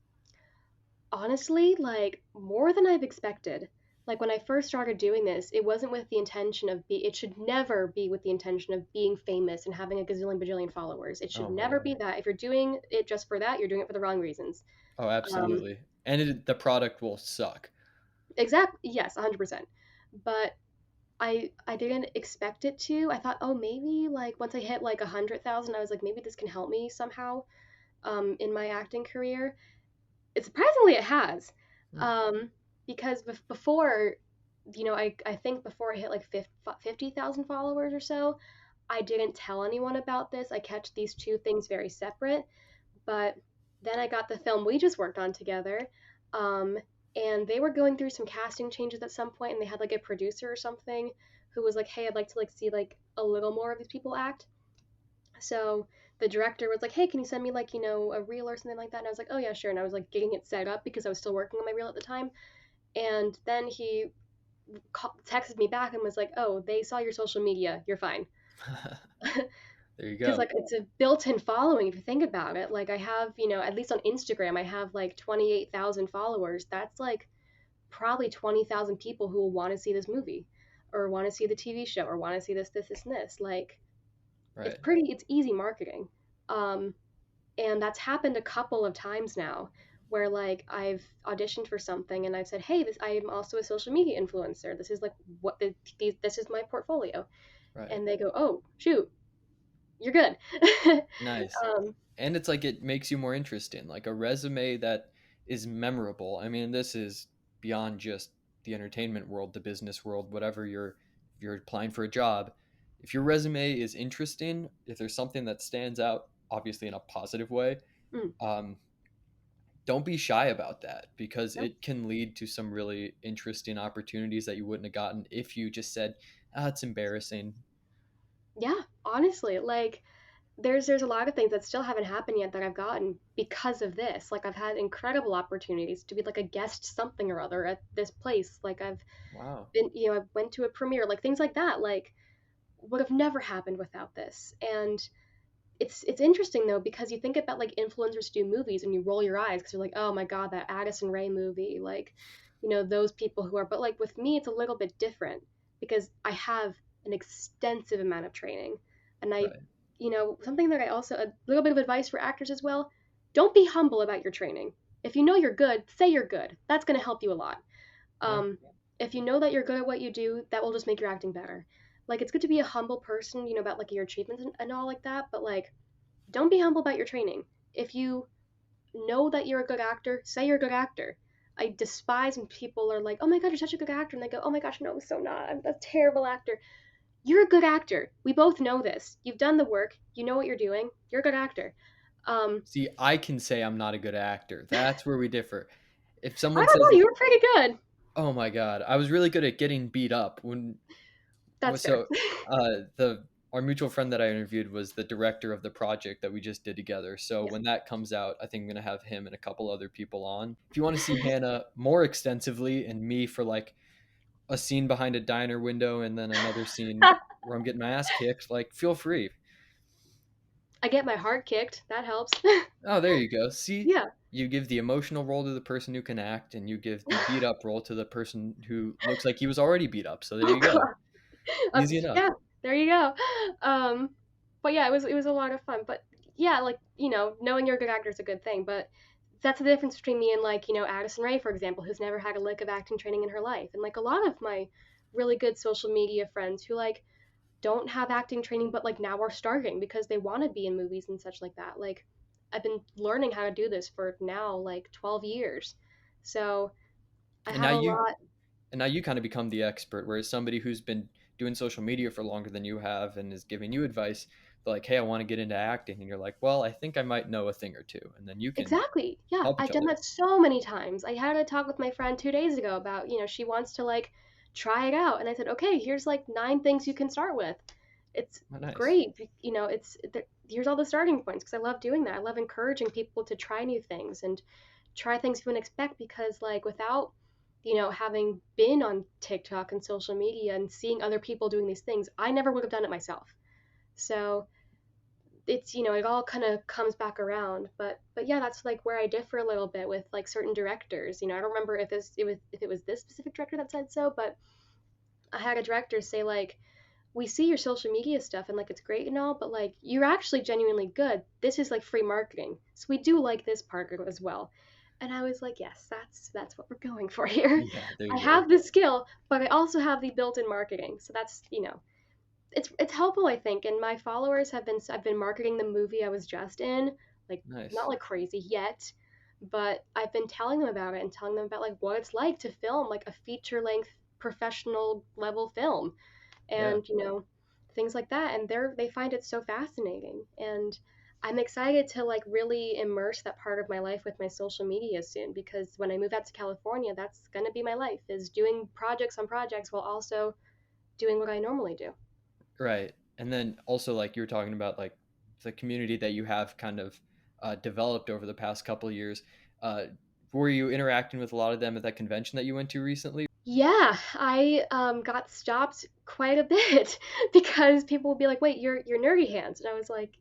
Honestly, like more than I've expected. Like when I first started doing this, it wasn't with the intention of it should never be with the intention of being famous and having a gazillion bajillion followers. It should Oh, never right. be that. If you're doing it just for that, you're doing it for the wrong reasons. Oh, Um, absolutely. And the product will suck. yes, 100%. But I didn't expect it to. I thought, oh, maybe like once I hit like 100,000, I was like, maybe this can help me somehow in my acting career. Surprisingly, it has. Hmm. Um, because before, I think before I hit like 50,000 followers or so, I didn't tell anyone about this. I kept these two things very separate. But then I got the film we just worked on together. Um, and they were going through some casting changes at some point, and they had like a producer or something who was like, "Hey, I'd like to like see like a little more of these people act." So the director was like, "Hey, can you send me like a reel or something like that?" And I was like, "Oh yeah, sure." And I was like getting it set up because I was still working on my reel at the time. And then he texted me back and was like, "Oh, they saw your social media. You're fine." There you Because go. like it's a built-in following if you think about it. Like I have, at least on Instagram, I have like 28,000 followers. That's like probably 20,000 people who will want to see this movie or want to see the TV show or want to see this and this. Like Right. it's easy marketing. Um, and that's happened a couple of times now where like I've auditioned for something and I've said, "Hey, this I am also a social media influencer. This is like this is my portfolio." Right. And they go, "Oh, shoot, you're good." Nice. um, And it's like it makes you more interesting, like a resume that is memorable. I mean, this is beyond just the entertainment world, the business world, whatever you're applying for a job. If your resume is interesting, if there's something that stands out, obviously in a positive way, mm, um, don't be shy about that because no, it can lead to some really interesting opportunities that you wouldn't have gotten if you just said, "Ah, it's embarrassing." yeah, honestly, like there's a lot of things that still haven't happened yet that I've gotten because of this. Like I've had incredible opportunities to be like a guest something or other at this place. Like I've Wow. been, I went to a premiere, like things like that. Like would have never happened without this. And it's interesting though because you think about like influencers do movies and you roll your eyes because you're like, oh my god, that Addison Rae movie, like those people who are. But like with me, it's a little bit different because I have an extensive amount of training, and Right. something that I also a little bit of advice for actors as well. Don't be humble about your training. If you know you're good, say you're good. That's going to help you a lot. Yeah. Um, if you know that you're good at what you do, that will just make your acting better. Like it's good to be a humble person, about like your achievements and all like that, but like don't be humble about your training. If you know that you're a good actor, say you're a good actor. I despise when people are like, "Oh my god, you're such a good actor," and they go, "Oh my gosh, no, I'm so not. I'm a terrible actor." You're a good actor. We both know this. You've done the work. You know what you're doing. You're a good actor. Um, See, I can say I'm not a good actor. That's where we differ. If I someone don't says know. that, You were pretty good. "Oh my god, I was really good at getting beat up," when That's fair. so the our mutual friend that I interviewed was the director of the project that we just did together. So Yeah. when that comes out, I think I'm gonna have him and a couple other people on. If you want to see Hannah more extensively and me for like a scene behind a diner window and then another scene where I'm getting my ass kicked, like feel free. I get my heart kicked. That helps. Oh, there you go. See, Yeah. you give the emotional role to the person who can act, and you give the beat up role to the person who looks like he was already beat up. So there Oh you go. god. Easy enough. Yeah, there you go. Um, but yeah, it was a lot of fun. But yeah, like knowing you're a good actor is a good thing. But that's the difference between me and like Addison Rae, for example, who's never had a lick of acting training in her life, and like a lot of my really good social media friends who like don't have acting training, but like now are starting because they want to be in movies and such like that. Like I've been learning how to do this for now like 12 years, so I And have now a you lot. and now you kind of become the expert, whereas somebody who's been doing social media for longer than you have and is giving you advice, they're like, "Hey, I want to get into acting," and you're like, "Well, I think I might know a thing or two," and then you can Exactly. Yeah, help each I've done other. that so many times. I had a talk with my friend 2 days ago about, she wants to like try it out. And I said, okay, here's like 9 things you can start with. It's Oh, nice. great. Here's all the starting points because I love doing that. I love encouraging people to try new things and try things you wouldn't expect because, like, without, having been on TikTok and social media and seeing other people doing these things, I never would have done it myself. So, it's it all kind of comes back around, but yeah, that's like where I differ a little bit with like certain directors. I don't remember if it was this specific director that said so, but I had a director say like, we see your social media stuff and like it's great and all, but like you're actually genuinely good. This is like free marketing, so we do like this part as well. And I was like, yes, that's what we're going for here. Yeah, there I you go. have the skill, but I also have the built-in marketing, so that's it's helpful, I think. And my followers I've been marketing the movie I was just in, like not Nice. like crazy yet, but I've been telling them about it and telling them about like what it's like to film like a feature length professional level film, Yeah. and things like that, and they find it so fascinating. And I'm excited to like really immerse that part of my life with my social media soon, because when I move out to California, that's going to be my life, is doing projects on projects while also doing what I normally do. Right. And then also like you were talking about like the community that you have kind of developed over the past couple of years. Uh, were you interacting with a lot of them at that convention that you went to recently? Yeah, I got stopped quite a bit because people would be like, "Wait, you're Nerdyhans," and I was like,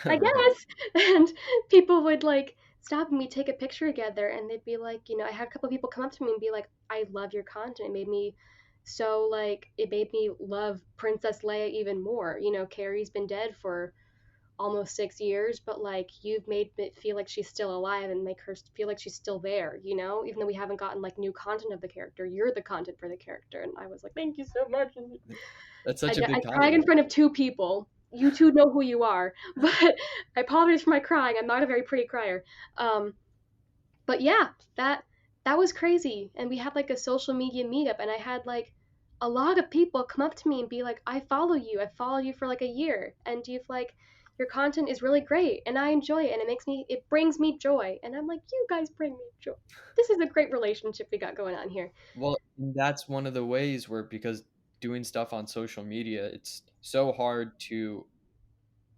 "I Right. guess." And people would like stop and we take a picture together, and they'd be like, I had a couple of people come up to me and be like, "I love your content. It made me so like it made me love Princess Leia even more. Carrie's been dead for almost 6 years, but like you've made it feel like she's still alive and make her feel like she's still there, even though we haven't gotten like new content of the character, you're the content for the character." And I was like, "Thank you so much." And That's I, such a I big cried in compliment. front of two people. You two know who you are, but I apologize for my crying. I'm not a very pretty crier. Um, but yeah, that was crazy. And we had like a social media meetup, and I had like a lot of people come up to me and be like, "I follow you. I've followed you for like a year, and you've like your content is really great, and I enjoy it, and it brings me joy." And I'm like, "You guys bring me joy. This is a great relationship we got going on here." Well, that's one of the ways where, because doing stuff on social media, it's so hard to,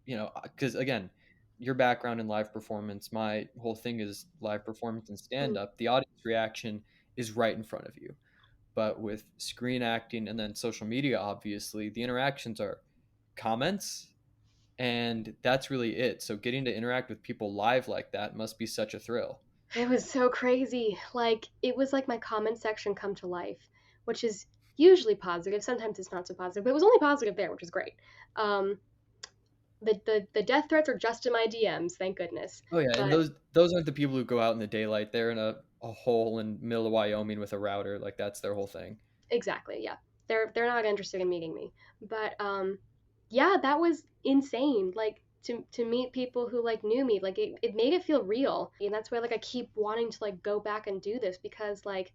because again, your background in live performance, my whole thing is live performance and stand Mhm. up. The audience reaction is right in front of you. But with screen acting and then social media, obviously, the interactions are comments, and that's really it. So getting to interact with people live like that must be such a thrill. It was so crazy. Like it was like my comment section come to life, which is usually positive. Sometimes it's not so positive, but it was only positive there, which is great. Um, the death threats are just in my DMs, thank goodness. Oh yeah, and But those aren't the people who go out in the daylight. They're in a hole in middle of Wyoming with a router. Like that's their whole thing. exactly, yeah, they're not interested in meeting me. But yeah, that was insane. Like to meet people who like knew me, like it made it feel real, and that's why like I keep wanting to like go back and do this because like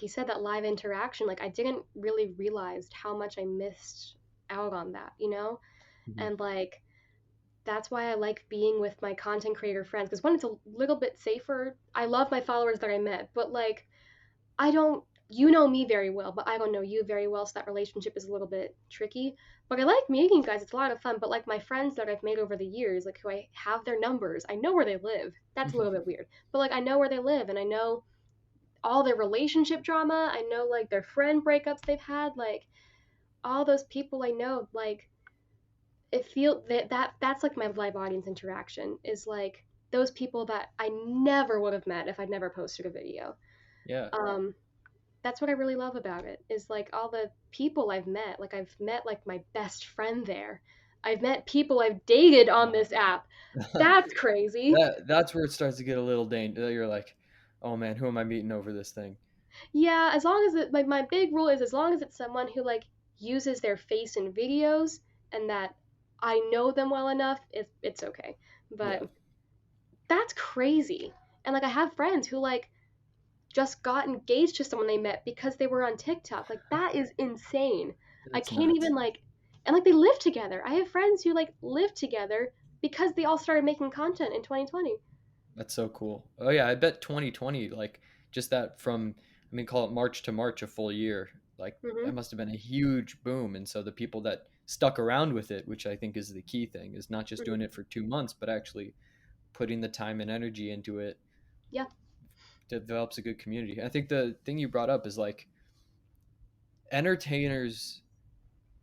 you said, that live interaction, like I didn't really realize how much I missed out on that. Mhm. And like that's why I like being with my content creator friends because one, it's a little bit safer. I love my followers that I met, but like I don't, you know me very well, but I don't know you very well, so that relationship is a little bit tricky. But I like meeting you guys, it's a lot of fun. But like my friends that I've made over the years, like who I have their numbers, I know where they live. That's a little bit weird. But like I know where they live and I know all their relationship drama. I know like their friend breakups they've had, like all those people I know, like it feel that's like my live audience interaction is like those people that I never would have met if I'd never posted a video. Yeah. Um, that's what I really love about it is like all the people I've met. Like I've met like my best friend there. I've met people I've dated on Wow. this app. That's crazy. That's where it starts to get a little dangerous. You're like, oh man, who am I meeting over this thing? Yeah, as long as it like my big rule is as long as it's someone who like uses their face in videos and that I know them well enough, it's okay. Yeah, But that's crazy. And like I have friends who like just got engaged to someone they met because they were on TikTok. Like that is insane. I that's can't nuts. even like and like they live together. I have friends who like live together because they all started making content in 2020. That's so cool. Oh yeah, I bet 2020, like just that from, I mean, call it March to March, a full year. Like Hmm. that must have been a huge boom. And so the people that stuck around with it, which I think is the key thing, is not just Hmm. doing it for 2 months, but actually putting the time and energy into it, Yeah. develops a good community. I think the thing you brought up is like entertainers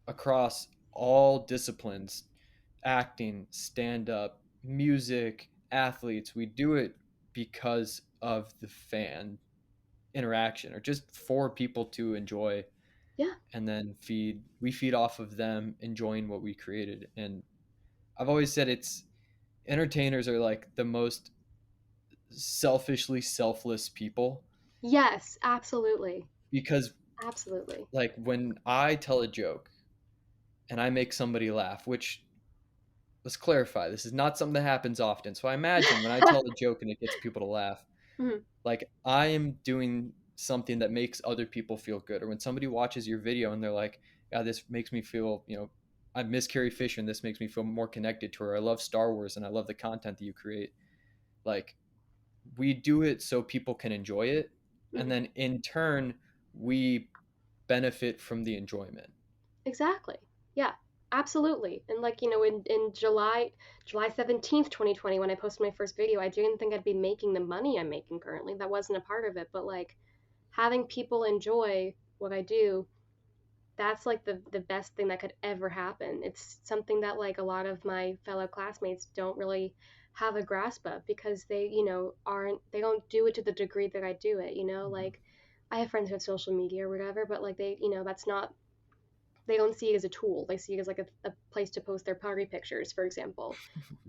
across all disciplines, acting, stand up, music, athletes, we do it because of the fan interaction or just for people to enjoy, Yeah. and then we feed off of them enjoying what we created. And I've always said it's entertainers are like the most selfishly selfless people, Yes, absolutely. because Absolutely. like when I tell a joke and I make somebody laugh, which, let's clarify, this is not something that happens often. So I imagine when I tell a joke and it gets people to laugh, Hmm. like I am doing something that makes other people feel good. Or when somebody watches your video and they're like, "Yeah, this makes me feel, I miss Carrie Fisher and this makes me feel more connected to her. I love Star Wars and I love the content that you create." Like we do it so people can enjoy it, and Hmm. then in turn we benefit from the enjoyment. Exactly. Yeah. Absolutely. And like, in July 17th, 2020, when I posted my first video, I didn't think I'd be making the money I'm making currently. That wasn't a part of it, but like having people enjoy what I do, that's like the best thing that could ever happen. It's something that like a lot of my fellow classmates don't really have a grasp of because they, aren't they don't do it to the degree that I do it, Mhm. like I have friends who have social media or whatever, but like they, that's not they don't see it as a tool. They see it as like a place to post their party pictures, for example,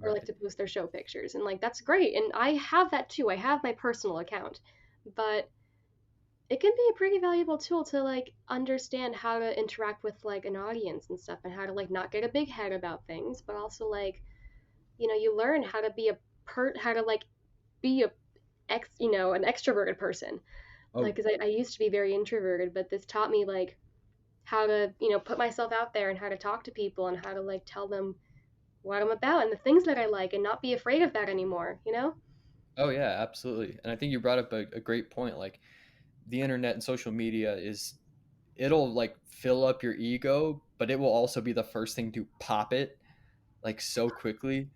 or like Right. to post their show pictures. And like that's great. And I have that too. I have my personal account. But it can be a pretty valuable tool to like understand how to interact with like an audience and stuff and how to like not get a big head about things, but also like, you learn how to be how to like be an extroverted person. Like, Oh, cause I used to be very introverted, but this taught me like how to, put myself out there and how to talk to people and how to like tell them what I'm about and the things that I like and not be afraid of that anymore? oh yeah, absolutely. And I think you brought up a great point. Like the internet and social media it'll like fill up your ego, but it will also be the first thing to pop it like so quickly.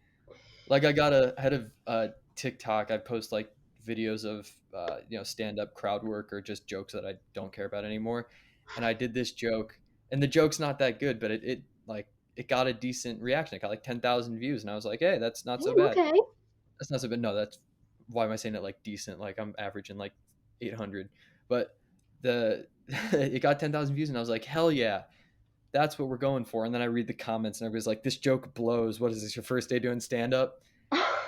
Like I got a head of TikTok. I post like videos of stand up crowd work or just jokes that I don't care about anymore. And I did this joke, and the joke's not that good, but it like it got a decent reaction. It got like 10,000 views, and I was like, hey, that's not so bad. Okay. That's not so bad. No, that's why am I saying it like decent? Like I'm averaging like 800, but the it got 10,000 views, and I was like, hell yeah, that's what we're going for. And then I read the comments, and everybody's like, this joke blows. What is this? Your first day doing stand up?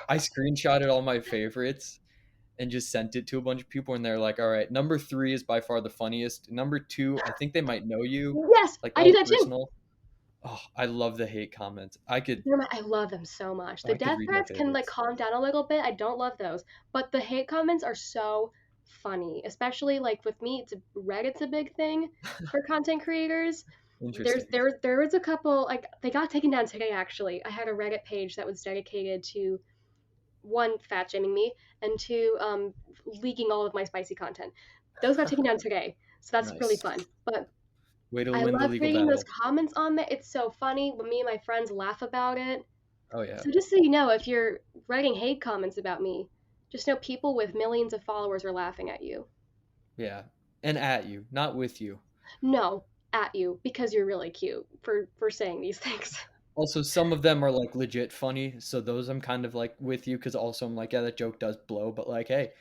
I screenshotted all my favorites and just sent it to a bunch of people, and they're like, "All right, number three is by far the funniest. Number two, I think they might know you, Yes, like I do all that too. personal." Oh, I love the hate comments. I love them so much. The I could death read my threats can like favorites. calm down a little bit. I don't love those, but the hate comments are so funny. Especially like with me, Reddit's a big thing for content creators. Interesting. There was a couple like they got taken down today actually. I had a Reddit page that was dedicated to one, fat shaming me, and two, leaking all of my spicy content. Those got taken down today, so that's really Nice. fun. But Way to I win the love legal reading those battle. comments on there. It's so funny when me and my friends laugh about it. Oh yeah, So just so you know, if you're writing hate comments about me, just know people with millions of followers are laughing at you. yeah, and at you, not with you. No, at you because you're really cute for saying these things. Also, some of them are like legit funny, so those I'm kind of like with you because also I'm like, yeah, that joke does blow, but like, hey,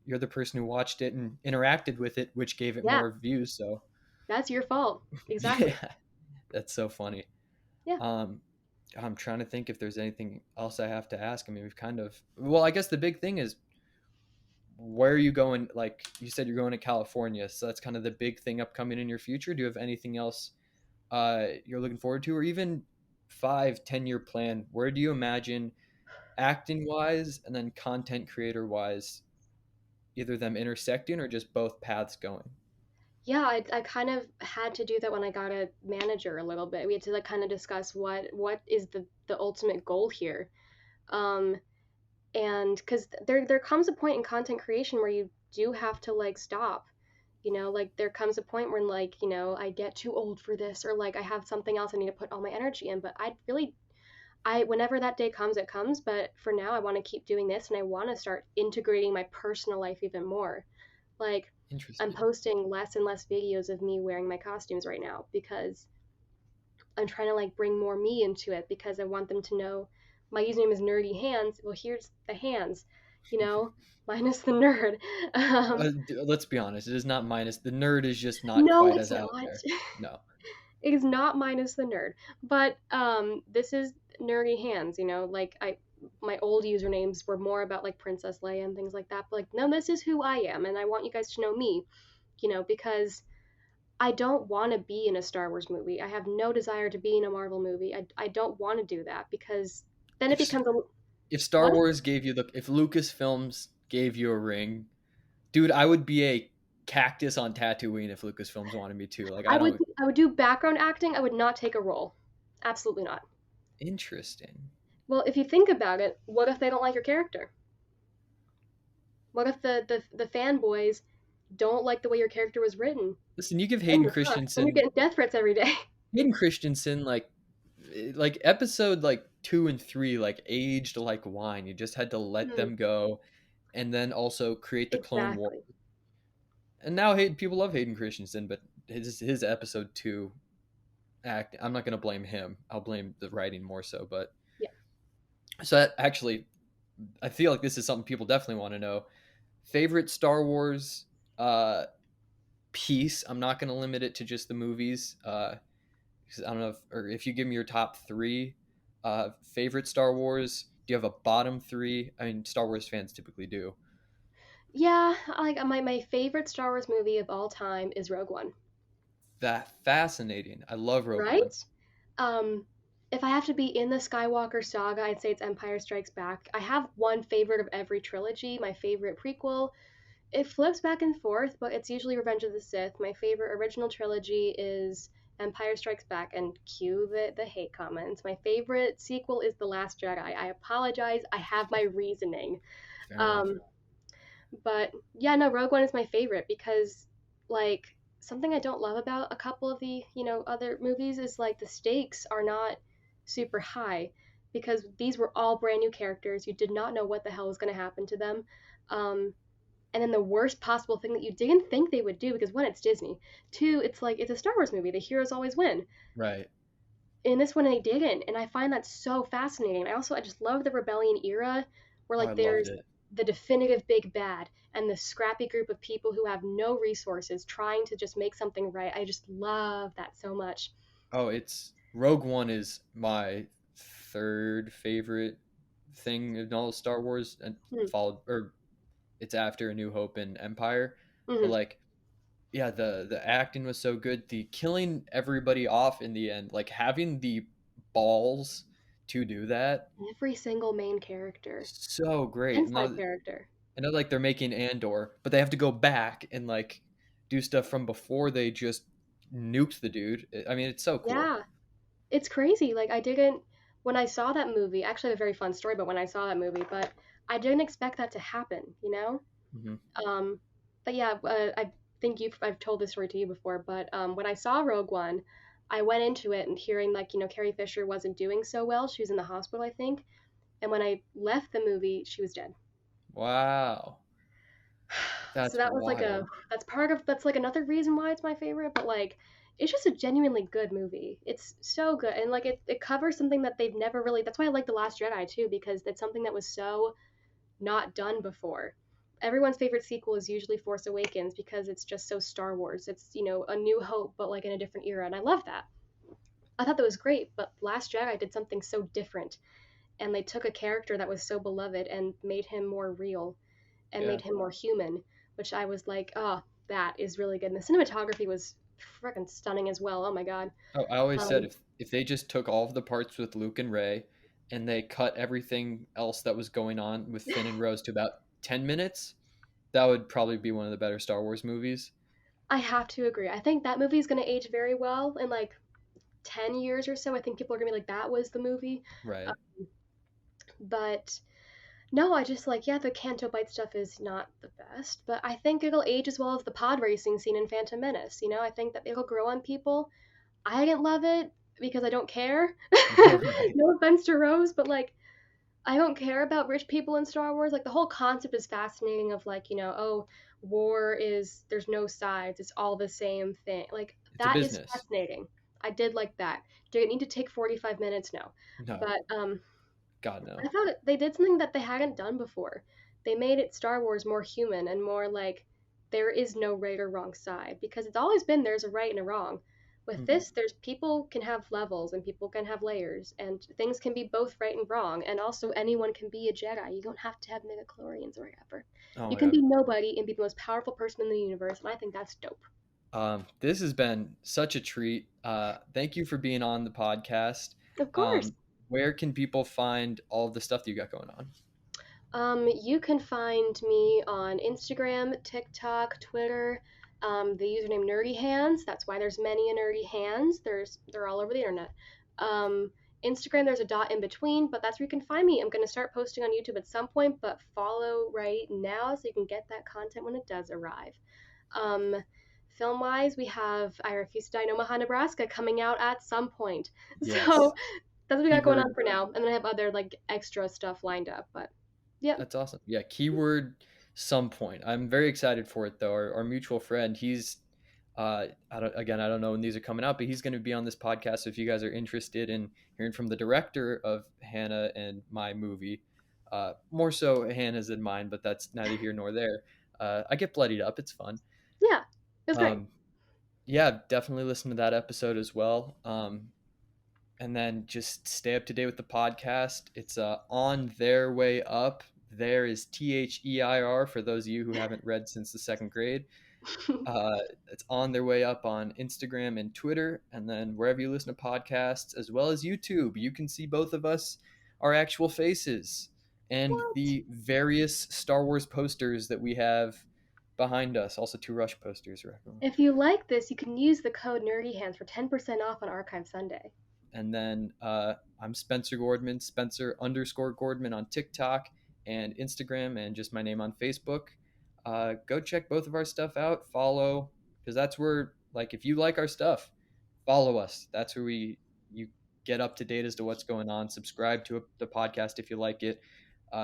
you're the person who watched it and interacted with it, which gave it Yeah, more views. So that's your fault. Exactly. yeah, that's so funny. Yeah. Um, I'm trying to think if there's anything else I have to ask. I mean, we've kind of, well, I guess the big thing is where are you going? Like you said, you're going to California, so that's kind of the big thing upcoming in your future. Do you have anything else you're looking forward to, or even 5, 10 year plan? Where do you imagine acting wise and then content creator wise, either them intersecting or just both paths going? Yeah, I kind of had to do that when I got a manager a little bit. We had to like kind of discuss what is the ultimate goal here. Um, and because there comes a point in content creation where you do have to like stop. Like there comes a point when like I get too old for this or like I have something else I need to put all my energy in. But I whenever that day comes, it comes. But for now, I want to keep doing this and I want to start integrating my personal life even more. Like I'm Interesting. posting less and less videos of me wearing my costumes right now because I'm trying to like bring more me into it because I want them to know my username is Nerdyhans. Well, here's the hands, you know, minus the nerd. Um, Let's be honest, it is not minus. The nerd is just not no, quite it's as out not. there. No. It is not minus the nerd, but this is nerdy hands. Like my old usernames were more about like Princess Leia and things like that. But like, no, this is who I am, and I want you guys to know me. Because I don't want to be in a Star Wars movie. I have no desire to be in a Marvel movie. I don't want to do that because then it If becomes a if Star what? Wars gave you the if Lucasfilms gave you a ring, dude, I would be a cactus on Tatooine if Lucasfilms wanted me to. Like I I would don't. I would do background acting. I would not take a role. Absolutely not. Interesting. Well, if you think about it, what if they don't like your character? What if the fanboys don't like the way your character was written? Listen, you give Then you're fucked. Then you're getting death threats every day. Hayden Christensen like episode like 2 and 3 like aged like wine. You just had to let Hmm, them go, and then also create the Clone War. exactly. and now people love Hayden Christensen, but his episode 2 act, I'm not going to blame him. I'll blame the writing more so, but Yeah. so that actually, I feel like this is something people definitely want to know. Favorite Star Wars uh piece. I'm not going to limit it to just the movies. 'Cause I don't know if you give me your top 3 favorite Star Wars, do you have a bottom 3? I mean, Star Wars fans typically do. Yeah, like my favorite Star Wars movie of all time is Rogue One. That fascinating. I love Rogue One. Right? Um, if I have to be in the Skywalker saga, I'd say it's Empire Strikes Back. I have one favorite of every trilogy. My favorite prequel, it flips back and forth, but it's usually Revenge of the Sith. My favorite original trilogy is Empire Strikes Back, and cue the hate comments. My favorite sequel is The Last Jedi. I apologize. I have my reasoning. Fair enough. Um, but yeah, no, Rogue One is my favorite because like something I don't love about a couple of the, other movies is like the stakes are not super high because these were all brand new characters. You did not know what the hell was going to happen to them. Um, and then the worst possible thing that you didn't think they would do because one, it's Disney. Two, it's like it's a Star Wars movie. The heroes always win. Right. In this one, they didn't, and I find that so fascinating. I just love the rebellion era, where Oh, I like loved there's it. the definitive big bad and the scrappy group of people who have no resources trying to just make something right. I just love that so much. Oh, it's Rogue One is my third favorite thing in all of Star Wars, and Hmm. followed, or it's after A New Hope and Empire. But Hmm. like, yeah, the acting was so good. The killing everybody off in the end, like having the balls to do that, Every single main character so great. and And side now character. I know like they're making Andor, but they have to go back and like do stuff from before they just nuked the dude. I mean, it's so cool. Yeah, it's crazy. Like I didn't when I saw that movie. Actually, I have a very fun story, but when I saw that movie, but I didn't expect that to happen. Hmm. Um, but yeah, I think I've told this story to you before, but when I saw Rogue One, I went into it and hearing like, Carrie Fisher wasn't doing so well. She was in the hospital, I think. And when I left the movie, she was dead. Wow, So that's that was like wild. that's like another reason why it's my favorite, but like it's just a genuinely good movie. It's so good. And like it covers something that they've never really that's why I like The Last Jedi too, because it's something that was so not done before. Everyone's favorite sequel is usually Force Awakens because it's just so Star Wars. It's, A New Hope, but like in a different era. And I love that. I thought that was great, but Last Jedi did something so different. And they took a character that was so beloved and made him more real and Yeah. made him more human, which I was like, oh, that is really good. And the cinematography was freaking stunning as well. Oh my God. Oh, I always said Um, if they just took all of the parts with Luke and Ray and they cut everything else that was going on with Finn and Rose to about 10 minutes, that would probably be one of the better Star Wars movies. I have to agree. I think that movie is going to age very well in like 10 years or so. I think people are going to be like, that was the movie. Right. But no, I just like, yeah, the Canto Bite stuff is not the best, but I think it'll age as well as the pod racing scene in Phantom Menace. I think that it'll grow on people. I didn't love it because I don't care. Right. No offense to Rose, but like, I don't care about rich people in Star Wars. Like, the whole concept is fascinating of like, oh, war is, there's no sides, it's all the same thing. Like, It's a that is business. fascinating. I did like that. Did it need to take 45 minutes? No. No. But God, I no. thought they did something that they hadn't done before. They made it Star Wars more human and more like there is no right or wrong side because it's always been there's a right and a wrong. With Mhm. this, there's people can have levels and people can have layers and things can be both right and wrong. And also, anyone can be a Jedi. You don't have to have midichlorians or whatever. Oh You my can God. be nobody and be the most powerful person in the universe, and I think that's dope. This has been such a treat. Thank you for being on the podcast. Of course. Um, where can people find all of the stuff that you got going on? You can find me on Instagram, TikTok, Twitter, the username Nerdyhans. That's why there's many a Nerdy Hands. They're all over the internet. Instagram, there's a dot in between, but that's where you can find me. I'm gonna start posting on YouTube at some point, but follow right now so you can get that content when it does arrive. Um, Film wise, we have I Refuse to Die in Omaha, Nebraska coming out at some point. So Yes. that's what we got going on Keyword. for now. And then I have other like extra stuff lined up, but yep. That's awesome. Yeah. Keyword some point. I'm very excited for it though. Our mutual friend, he's I don't know when these are coming out, but he's going to be on this podcast. So if you guys are interested in hearing from the director of Hannah and my movie, more so Hannah's than mine, but that's neither here nor there. I get bloodied up. It's fun. Yeah, it was great. Um, yeah, definitely listen to that episode as well. And then just stay up to date with the podcast. It's on their way up. There is THEIR for those of you who haven't read since the second grade. Uh, it's on their way up on Instagram and Twitter, and then wherever you listen to podcasts, as well as YouTube. You can see both of us, our actual faces, and What? the various Star Wars posters that we have behind us. Also, two Rush posters. If you like this, you can use the code Nerdyhans for 10% off on Archive Sunday. And then I'm Spencer Gordman, Spencer_Gordman on TikTok and Instagram, and just my name on Facebook. Go check both of our stuff out. Follow, because that's where, like, if you like our stuff, follow us. That's where you get up to date as to what's going on. Subscribe to the podcast if you like it.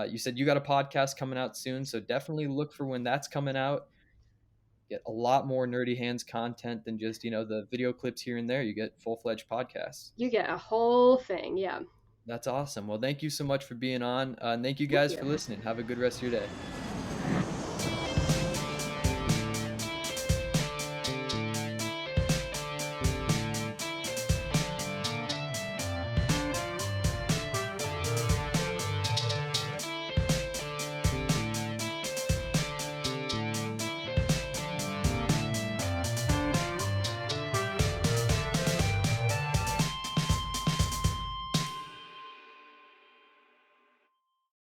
You said you got a podcast coming out soon, so definitely look for when that's coming out. Get a lot more Nerdy Hands content than just the video clips here and there. You get full-fledged podcasts. You get a whole thing, yeah. That's awesome. Well, thank you so much for being on. And thank you Thank guys you. for listening. Have a good rest of your day.